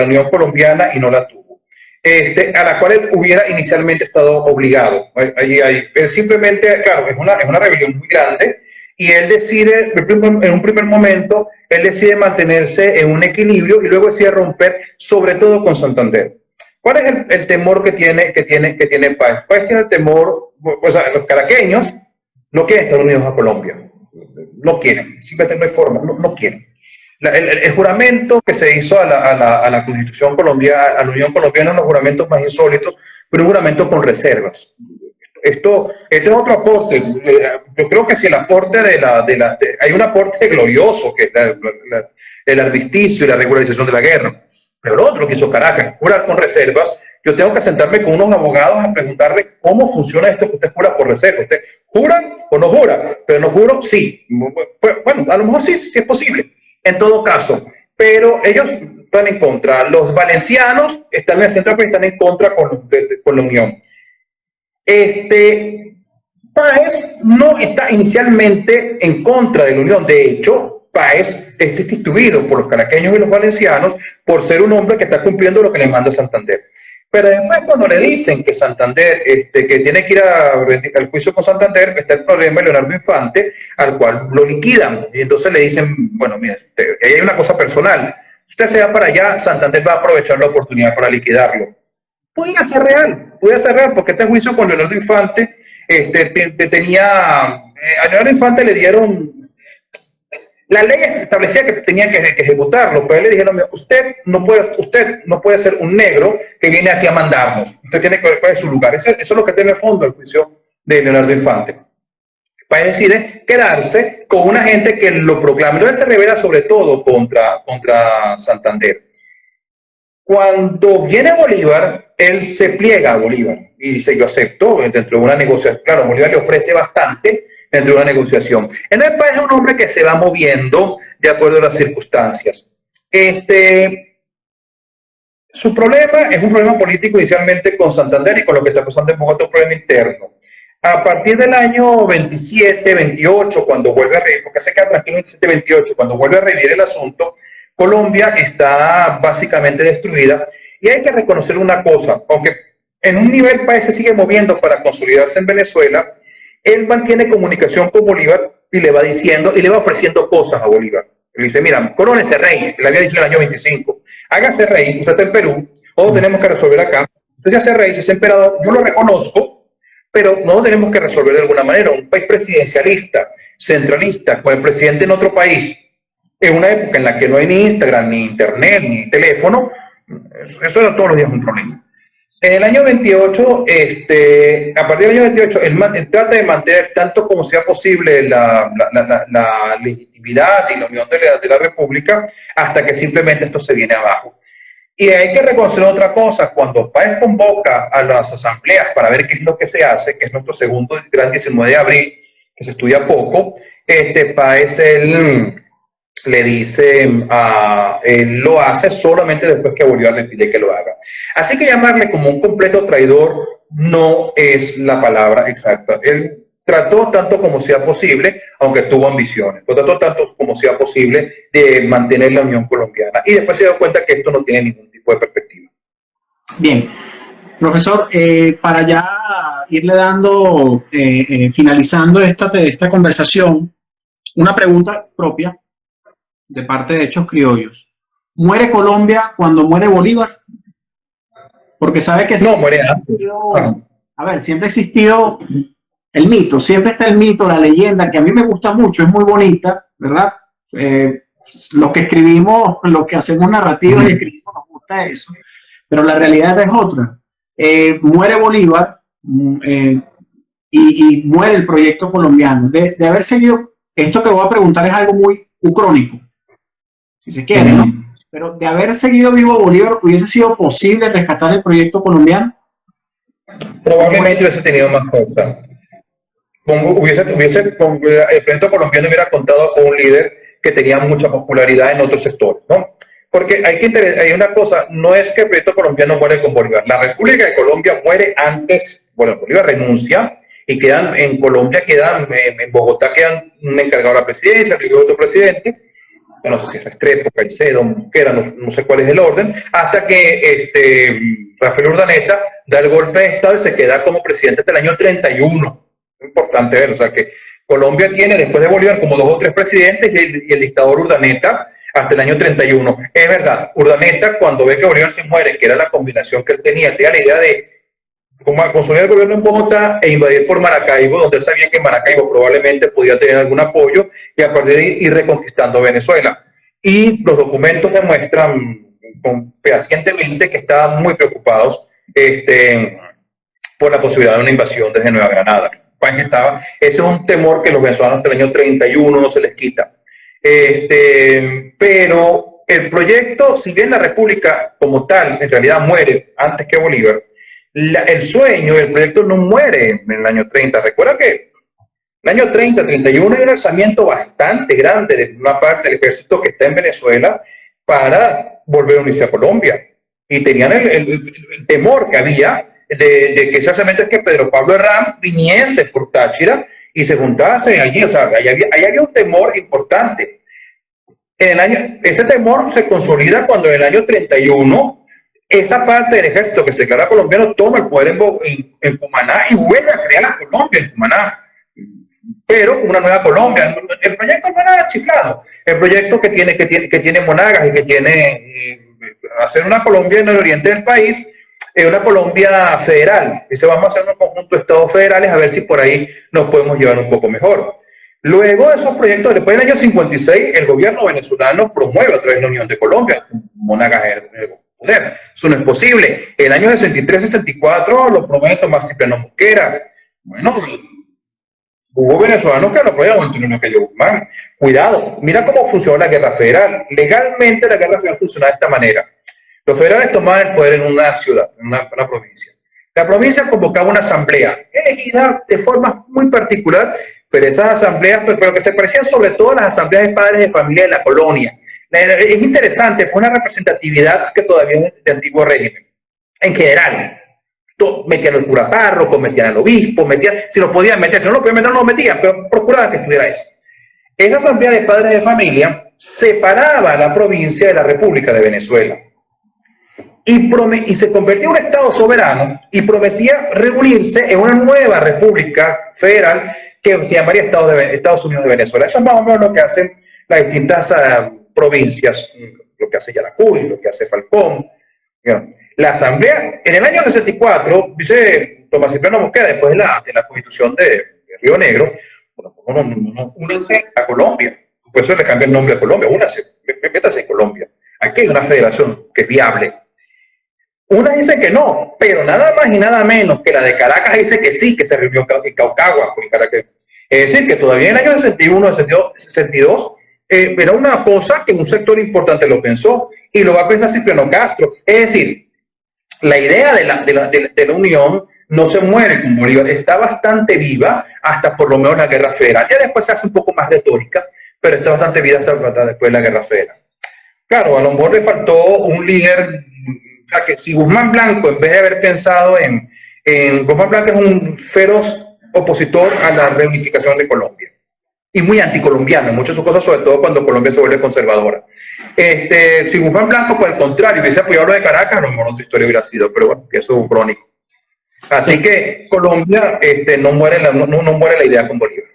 Unión Colombiana y no la tuvo, a la cual él hubiera inicialmente estado obligado. Él simplemente, claro, es una rebelión muy grande y él decide, en un primer momento, él decide mantenerse en un equilibrio y luego decide romper, sobre todo con Santander. ¿Cuál es el temor que tiene Páez? Páez tiene el temor, o sea, los caraqueños no quieren Estados Unidos a Colombia, no quieren, simplemente no hay forma, no quieren. El juramento que se hizo a la Constitución colombiana, a la Unión Colombiana, es uno de los juramentos más insólitos, pero un juramento con reservas. Esto es otro aporte. Yo creo que si el aporte hay un aporte glorioso, que es el armisticio y la regularización de la guerra. Pero lo otro que hizo Caracas, jurar con reservas, yo tengo que sentarme con unos abogados a preguntarle cómo funciona esto que usted jura por reserva. ¿Usted jura o no jura? Pero no juro, sí. Bueno, a lo mejor sí es posible. En todo caso, pero ellos están en contra. Los valencianos están en el centro, pero están en contra con la Unión. Páez no está inicialmente en contra de la Unión. De hecho, Páez es destituido por los caraqueños y los valencianos por ser un hombre que está cumpliendo lo que le manda Santander. Pero después, cuando le dicen que Santander, que tiene que ir al juicio con Santander, está el problema de Leonardo Infante, al cual lo liquidan. Y entonces le dicen, bueno, mire, ahí hay una cosa personal. Usted se va para allá, Santander va a aprovechar la oportunidad para liquidarlo. Podía ser real, porque este juicio con Leonardo Infante a Leonardo Infante le dieron. La ley establecía que tenía que ejecutarlo, pero le dijeron, usted no puede ser un negro que viene aquí a mandarnos. Usted tiene que ver su lugar. Eso es lo que tiene el fondo del juicio de Leonardo Infante. Páez decide quedarse con una gente que lo proclama. Entonces se revela sobre todo contra Santander. Cuando viene Bolívar, él se pliega a Bolívar y dice, yo acepto, dentro de una negociación. Claro, Bolívar le ofrece bastante dentro de una negociación. En el país es un hombre que se va moviendo de acuerdo a las circunstancias. Su problema es un problema político inicialmente con Santander y con lo que está pasando en Bogotá, un problema interno. A partir del año 27, 28, cuando vuelve a revivir, porque se queda tranquilo en 27, 28, cuando vuelve a revivir el asunto, Colombia está básicamente destruida y hay que reconocer una cosa, aunque en un nivel Páez se sigue moviendo para consolidarse en Venezuela, él mantiene comunicación con Bolívar y le va diciendo y le va ofreciendo cosas a Bolívar. Le dice, mira, corónese rey, le había dicho en el año 25, hágase rey, usted está en Perú, todos tenemos que resolver acá, usted se hace rey, se hace emperador, yo lo reconozco, pero no tenemos que resolver de alguna manera. Un país presidencialista, centralista, con el presidente en otro país, en una época en la que no hay ni Instagram, ni internet, ni teléfono, eso era todos los días un problema. En el año 28, a partir del año 28, él trata de mantener tanto como sea posible la legitimidad y la unión de la República, hasta que simplemente esto se viene abajo. Y hay que reconocer otra cosa: cuando Páez convoca a las asambleas para ver qué es lo que se hace, que es nuestro segundo gran 19 de abril, que se estudia poco, Páez le dice, él lo hace solamente después que Bolívar le pide que lo haga. Así que llamarle como un completo traidor no es la palabra exacta. Él trató tanto como sea posible, aunque tuvo ambiciones, pero trató tanto como sea posible de mantener la Unión Colombiana. Y después se dio cuenta que esto no tiene ningún tipo de perspectiva. Bien, profesor, para ya irle dando, finalizando esta conversación, una pregunta propia de parte de Hechos Criollos. ¿Muere Colombia cuando muere Bolívar? Porque sabe que no muere antes. A ver, siempre ha existido el mito, siempre está el mito, la leyenda, que a mí me gusta mucho, es muy bonita, ¿verdad? Los que escribimos, los que hacemos narrativas y escribimos, nos gusta eso, pero la realidad es otra. Muere Bolívar y muere el proyecto colombiano. De haber seguido, esto que voy a preguntar es algo muy ucrónico, si se quiere, ¿no? Pero de haber seguido vivo Bolívar, ¿hubiese sido posible rescatar el proyecto colombiano? Probablemente hubiese tenido más fuerza. El proyecto colombiano hubiera contado con un líder que tenía mucha popularidad en otros sectores, ¿no? Porque hay una cosa: no es que el proyecto colombiano muere con Bolívar. La República de Colombia muere antes. Bueno, Bolívar renuncia y quedan en Colombia, en Bogotá quedan un encargado de la presidencia, luego otro presidente, no sé si es Restrepo, Caicedo, Mosquera, no sé cuál es el orden, hasta que Rafael Urdaneta da el golpe de Estado y se queda como presidente hasta el año 31. Es importante ver, o sea que Colombia tiene después de Bolívar como 2 o 3 presidentes y el dictador Urdaneta hasta el año 31. Es verdad, Urdaneta, cuando ve que Bolívar se muere, que era la combinación que él tenía la idea de consolidar el gobierno en Bogotá e invadir por Maracaibo, donde él sabía que Maracaibo probablemente podía tener algún apoyo, y a partir de ahí ir reconquistando Venezuela. Y los documentos demuestran fehacientemente que estaban muy preocupados por la posibilidad de una invasión desde Nueva Granada. Ese es un temor que los venezolanos hasta el año 31 no se les quita. Pero el proyecto, si bien la República como tal en realidad muere antes que Bolívar, el sueño del proyecto no muere en el año 30. Recuerda que el año 30, 31 hay un alzamiento bastante grande de una parte del ejército que está en Venezuela para volver a unirse a Colombia. Y tenían el temor que había de que ese alzamiento es que Pedro Pablo Herrán viniese por Táchira y se juntase allí. O sea, ahí había un temor importante. Ese temor se consolida cuando en el año 31 esa parte del ejército que se declara colombiano toma el poder en Cumaná y vuelve a crear Colombia en Cumaná, pero una nueva Colombia. El proyecto no era chiflado, el proyecto que tiene Monagas y que tiene hacer una Colombia en el oriente del país, una Colombia federal. Dice, vamos a hacer un conjunto de estados federales a ver si por ahí nos podemos llevar un poco mejor. Luego de esos proyectos, después del año 56, el gobierno venezolano promueve otra vez la Unión de Colombia. Monagas poder. Eso no es posible. En el año 63-64 lo promueve Tomás Cipriano Mosquera. Bueno, hubo venezolanos que lo apoyaron, Antonio Nocayo Guzmán. Cuidado, mira cómo funciona la guerra federal. Legalmente la guerra federal funciona de esta manera. Los federales tomaban el poder en una ciudad, en una provincia. La provincia convocaba una asamblea, elegida de forma muy particular, pero esas asambleas, pero que se parecían sobre todo a las asambleas de padres de familia de la colonia. Es interesante, fue una representatividad que todavía es de antiguo régimen. En general, metían al cura párroco, metían al obispo, si lo podían meter, si no lo podían meter, no lo metían, pero procuraban que estuviera eso. Esa asamblea de padres de familia separaba a la provincia de la República de Venezuela y se convertía en un Estado soberano y reunirse en una nueva República Federal que se llamaría Estados Unidos de Venezuela. Eso es más o menos lo que hacen las distintas provincias, lo que hace Yaracuy, lo que hace Falcón. La Asamblea, en el año 64, dice Tomás Cipriano Mosquera, después de la Constitución de Río Negro, únanse a Colombia. Por eso le cambia el nombre a Colombia, únanse, métase en Colombia. Aquí hay una federación que es viable. Una dice que no, pero nada más y nada menos que la de Caracas dice que sí, que se reunió en Caucagua con Caracas. Es decir, que todavía en el año 61, 62, era una cosa que un sector importante lo pensó y lo va a pensar Cipriano Castro. Es decir, la idea de la unión no se muere con Bolívar, está bastante viva hasta por lo menos la Guerra Federal. Ya después se hace un poco más retórica, pero está bastante viva hasta después de la Guerra Federal. Claro, a Lombón le faltó un líder. O sea, que si Guzmán Blanco, en vez de haber pensado en Guzmán Blanco es un feroz opositor a la reunificación de Colombia y muy anticolombiano en muchas de sus cosas, sobre todo cuando Colombia se vuelve conservadora. Si Guzmán Blanco, por el contrario, hubiese apoyado lo de Caracas, a lo mejor otra historia hubiera sido, pero bueno, que eso es un crónico. Así que Colombia no muere la idea con Bolívar.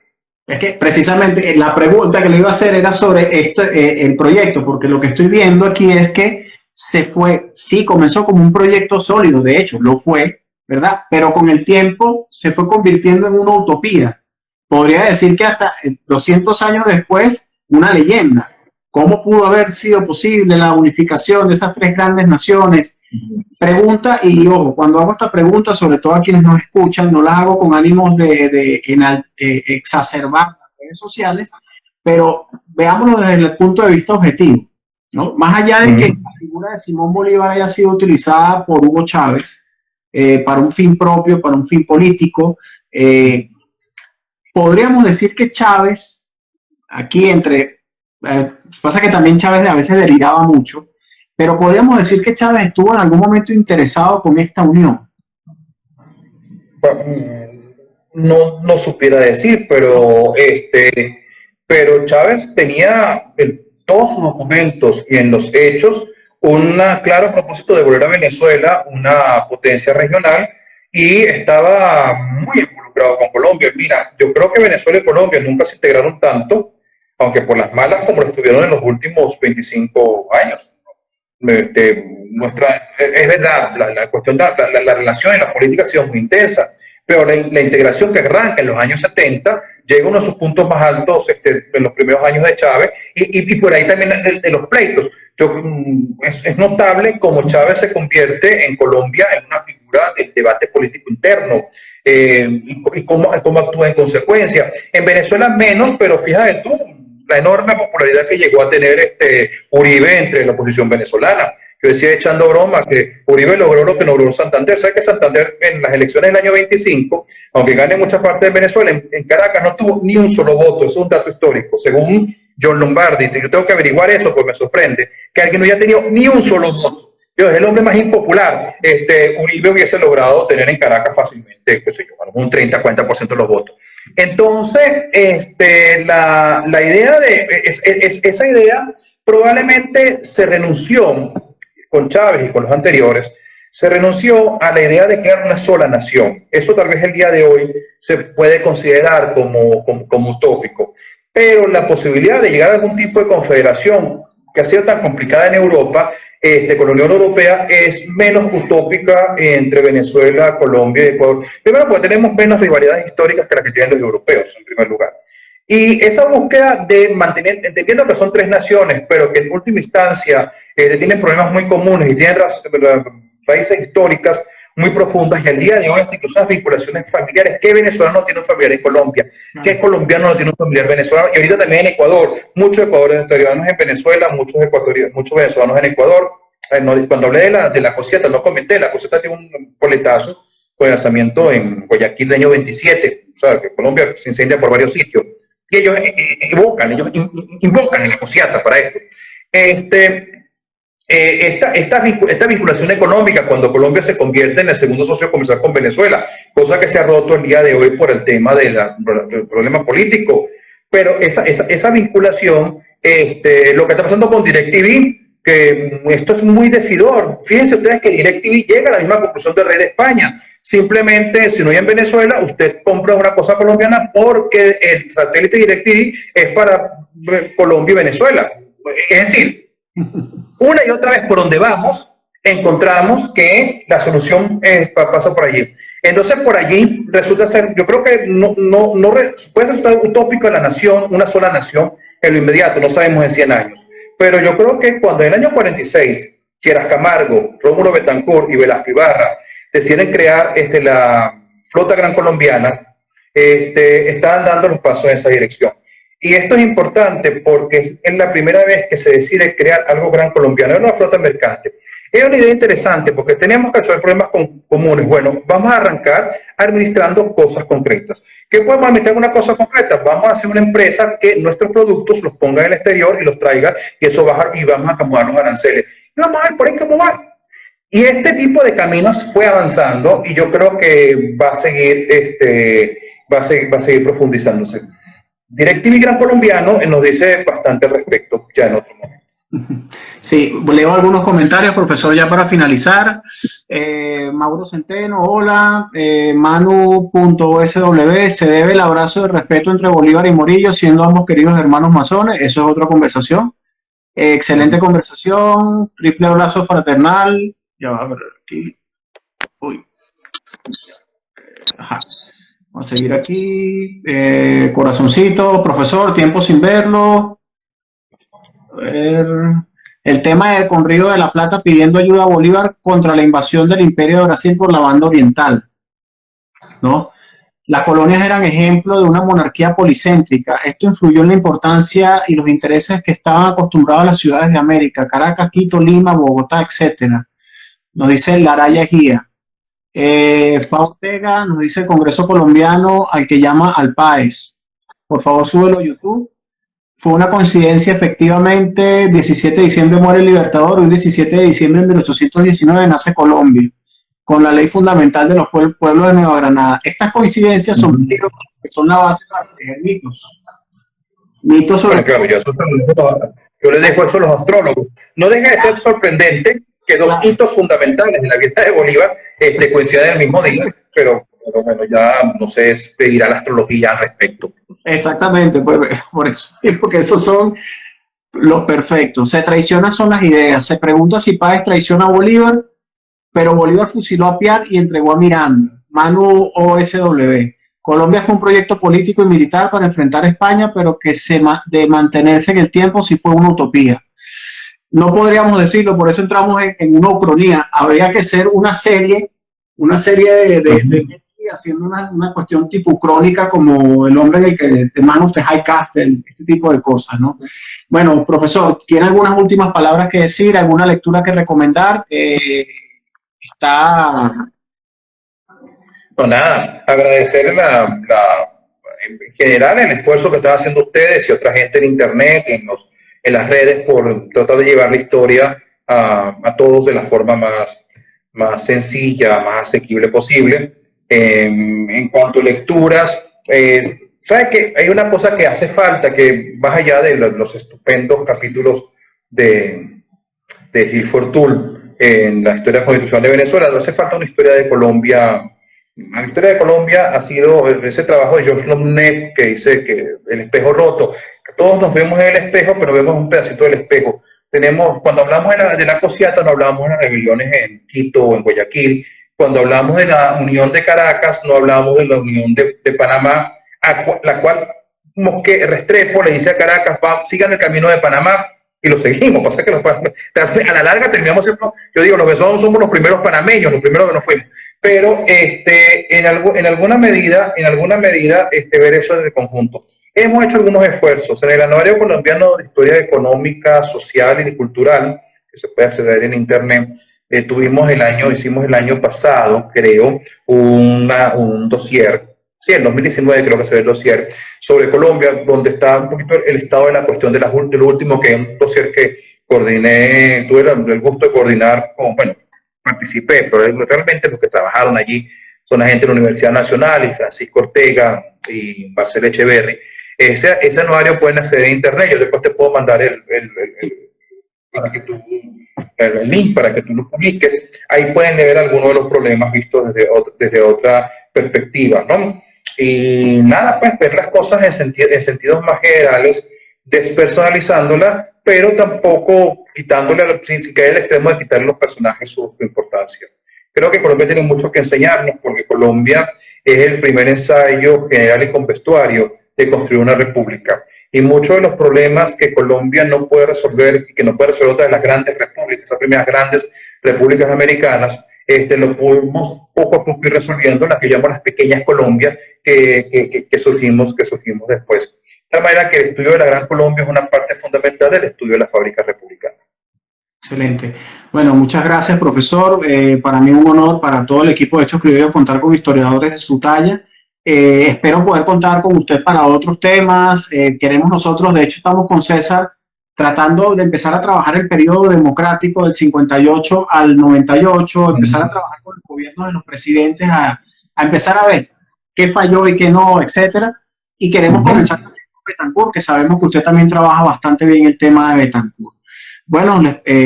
Es que precisamente la pregunta que le iba a hacer era sobre el proyecto, porque lo que estoy viendo aquí es que sí, comenzó como un proyecto sólido, de hecho, lo fue, ¿verdad? Pero con el tiempo se fue convirtiendo en una utopía. Podría decir que hasta 200 años después, una leyenda. ¿Cómo pudo haber sido posible la unificación de esas tres grandes naciones? Pregunta, y ojo, cuando hago esta pregunta, sobre todo a quienes nos escuchan, no la hago con ánimos de exacerbar las redes sociales, pero veámoslo desde el punto de vista objetivo, ¿no? Más allá de que la figura de Simón Bolívar haya sido utilizada por Hugo Chávez para un fin propio, para un fin político, podríamos decir que Chávez, aquí pasa que también Chávez a veces deliraba mucho, pero podríamos decir que Chávez estuvo en algún momento interesado con esta unión. No supiera decir, pero Chávez tenía en todos sus documentos y en los hechos un claro propósito de volver a Venezuela una potencia regional y estaba muy involucrado con Colombia. Mira, yo creo que Venezuela y Colombia nunca se integraron tanto, aunque por las malas, como lo estuvieron en los últimos 25 años. Es verdad, la cuestión de la relación y la política ha sido muy intensa, pero la integración que arranca en los años 70 llega a uno de sus puntos más altos en los primeros años de Chávez y por ahí también de los pleitos. Es notable cómo Chávez se convierte en Colombia en una figura del debate político interno y cómo actúa en consecuencia. En Venezuela menos, pero fíjate tú, la enorme popularidad que llegó a tener Uribe entre la oposición venezolana. Yo decía echando broma que Uribe logró lo que logró Santander. ¿Sabes que Santander en las elecciones del año 25, aunque gane en muchas partes de Venezuela, en Caracas no tuvo ni un solo voto? Eso es un dato histórico. Según John Lombardi, yo tengo que averiguar eso porque me sorprende, que alguien no haya tenido ni un solo voto. Yo, es el hombre más impopular. Uribe hubiese logrado tener en Caracas fácilmente, qué sé yo, un 30-40% de los votos. Entonces, la idea esa idea probablemente se renunció con Chávez y con los anteriores, se renunció a la idea de crear una sola nación. Eso tal vez el día de hoy se puede considerar como utópico, pero la posibilidad de llegar a algún tipo de confederación que ha sido tan complicada en Europa, con la Unión Europea, es menos utópica entre Venezuela, Colombia y Ecuador. Primero, porque tenemos menos rivalidades históricas que las que tienen los europeos, en primer lugar. Y esa búsqueda de mantener, entendiendo que son tres naciones, pero que en última instancia tienen problemas muy comunes y tienen raíces históricas muy profundas, y al día de hoy incluso las vinculaciones familiares. ¿Qué venezolano tiene un familiar en Colombia? ¿Qué colombiano no tiene un familiar venezolano? Y ahorita también en Ecuador, muchos ecuatorianos en Venezuela, muchos venezolanos en Ecuador. Cuando hablé de la Cosieta, no comenté, la Cosieta tiene un coletazo con el lanzamiento en Guayaquil del año 27, o sea, que Colombia se incendia por varios sitios, y ellos invocan en la Cosieta para esto. Esta vinculación económica, cuando Colombia se convierte en el segundo socio comercial con Venezuela, cosa que se ha roto el día de hoy por el tema del problema político, pero esa vinculación, lo que está pasando con DirecTV, que esto es muy decidor. Fíjense ustedes que DirecTV llega a la misma conclusión del rey de España. Simplemente, si no hay en Venezuela, usted compra una cosa colombiana porque el satélite DirecTV es para Colombia y Venezuela. Es decir, una y otra vez por donde vamos, encontramos que la solución pasa por allí. Entonces, por allí resulta ser, yo creo que puede resultar utópico en la nación, una sola nación, en lo inmediato, no sabemos en 100 años. Pero yo creo que cuando en el año 46, Lleras Camargo, Rómulo Betancourt y Velasco Ibarra deciden crear la flota gran colombiana, estaban dando los pasos en esa dirección. Y esto es importante porque es la primera vez que se decide crear algo gran colombiano, una flota mercante. Es una idea interesante porque tenemos que resolver problemas comunes. Bueno, vamos a arrancar administrando cosas concretas. ¿Qué podemos administrar una cosa concreta? Vamos a hacer una empresa que nuestros productos los ponga en el exterior y los traiga, y eso baja, y vamos a acomodar los aranceles. Y vamos a ver por ahí cómo va. Y este tipo de caminos fue avanzando y yo creo que va a seguir profundizándose. DirecTV Gran Colombiano nos dice bastante al respecto ya en otro momento. Sí, leo algunos comentarios, profesor, ya para finalizar. Mauro Centeno, hola. Manu.sw, se debe el abrazo de respeto entre Bolívar y Morillo, siendo ambos queridos hermanos masones. Eso es otra conversación. Excelente conversación. Triple abrazo fraternal. Ya va a ver aquí. Uy. Ajá. Vamos a seguir aquí. Corazoncito, profesor, tiempo sin verlo. A ver. El tema de con Río de la Plata pidiendo ayuda a Bolívar contra la invasión del Imperio de Brasil por la banda oriental, ¿no? Las colonias eran ejemplo de una monarquía policéntrica. Esto influyó en la importancia y los intereses que estaban acostumbrados a las ciudades de América, Caracas, Quito, Lima, Bogotá, etcétera. Nos dice Laraya Gía. Ortega nos dice el Congreso colombiano al que llama al PAES. Por favor, súbelo a YouTube. Fue una coincidencia, efectivamente. 17 de diciembre muere el Libertador, y un 17 de diciembre de 1819 nace Colombia, con la ley fundamental de los pueblos de Nueva Granada. Estas coincidencias son la base para proteger mitos. Mitos sobre... Bueno, claro, yo les dejo eso a los astrólogos. No deja de ser sorprendente que dos hitos fundamentales en la vida de Bolívar coincidan el mismo día, pero bueno, ya no sé, pedirá la astrología al respecto. Exactamente, pues, por eso, porque esos son los perfectos. Se traicionan son las ideas. Se pregunta si Páez traiciona a Bolívar, pero Bolívar fusiló a Piar y entregó a Miranda. Manu OSW. Colombia fue un proyecto político y militar para enfrentar a España, pero que de mantenerse en el tiempo sí fue una utopía. No podríamos decirlo, por eso entramos en una ucronía. Habría que ser una serie de haciendo una cuestión tipo crónica, como El hombre en el que The Man of the High Castle, este tipo de cosas, ¿no? Bueno, profesor, ¿tiene algunas últimas palabras que decir? ¿Alguna lectura que recomendar? No, nada, agradecer en general el esfuerzo que están haciendo ustedes y otra gente en internet, en las redes, por tratar de llevar la historia a todos de la forma más sencilla, más asequible posible. En cuanto a lecturas, ¿sabes qué? Hay una cosa que hace falta, que más allá de los estupendos capítulos de Gil Fortul en la historia constitucional de Venezuela, hace falta una historia de Colombia. La historia de Colombia ha sido ese trabajo de George Lombnet, que dice que el espejo roto, que todos nos vemos en el espejo, pero vemos un pedacito del espejo. Cuando hablamos de la Cociata, no hablamos de las rebeliones en Quito o en Guayaquil. Cuando hablamos de la Unión de Caracas, no hablamos de la Unión de Panamá, la cual Restrepo le dice a Caracas, sigan el camino de Panamá, y lo seguimos. Pasa que a la larga terminamos siendo, yo digo, los venezolanos somos los primeros panameños, los primeros que nos fuimos. Pero en alguna medida, ver eso desde conjunto. Hemos hecho algunos esfuerzos. En el Anuario Colombiano de Historia Económica, Social y Cultural, que se puede acceder en internet, hicimos el año pasado, creo, un dossier, sí, en 2019 creo que se ve el dossier, sobre Colombia, donde está un poquito el estado de la cuestión de lo último, que es un dossier que coordiné, tuve el gusto de coordinar participé, pero realmente los que trabajaron allí son la gente de la Universidad Nacional, y Francisco Ortega y Marcela Echeverry. Ese anuario pueden acceder a internet. Yo después te puedo mandar el link para que tú lo publiques. Ahí pueden ver algunos de los problemas vistos desde otra perspectiva, ¿no? Y nada, pues ver las cosas en sentidos más generales, despersonalizándolas pero tampoco quitándole, sin caer al extremo de quitarle a los personajes su importancia. Creo que Colombia tiene mucho que enseñarnos, porque Colombia es el primer ensayo general y con vestuario de construir una república. Y muchos de los problemas que Colombia no puede resolver y que no puede resolver otras de las grandes repúblicas, esas primeras grandes repúblicas americanas, lo pudimos poco a poco ir resolviendo en las que llamamos las pequeñas Colombias que surgimos después. De tal manera que el estudio de la Gran Colombia es una parte fundamental del estudio de la fábrica republicana. Excelente. Bueno, muchas gracias, profesor. Para mí un honor, para todo el equipo de Hechos Criollos, contar con historiadores de su talla. Espero poder contar con usted para otros temas. Queremos nosotros, de hecho, estamos con César tratando de empezar a trabajar el periodo democrático del 58 al 98, empezar a trabajar con el gobierno de los presidentes, a empezar a ver qué falló y qué no, etcétera. Y queremos comenzar con Betancourt, que sabemos que usted también trabaja bastante bien el tema de Betancourt. Bueno,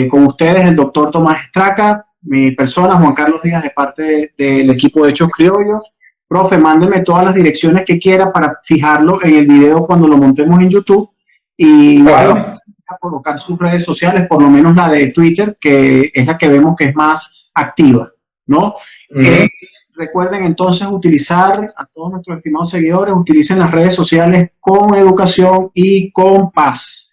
con ustedes el doctor Tomás Estraca, mi persona, Juan Carlos Díaz, de parte del equipo de Hechos Criollos. Profe, mándeme todas las direcciones que quiera para fijarlo en el video cuando lo montemos en YouTube. Y bueno, a colocar sus redes sociales, por lo menos la de Twitter, que es la que vemos que es más activa, ¿no? Recuerden entonces utilizar, a todos nuestros estimados seguidores, utilicen las redes sociales con educación y con paz.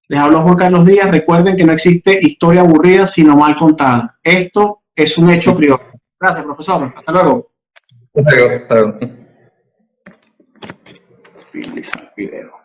Les habló Juan Carlos Díaz. Recuerden que no existe historia aburrida, sino mal contada. Esto es un hecho criollo. Gracias, profesor. Hasta luego. Hasta luego. Finalizar el video.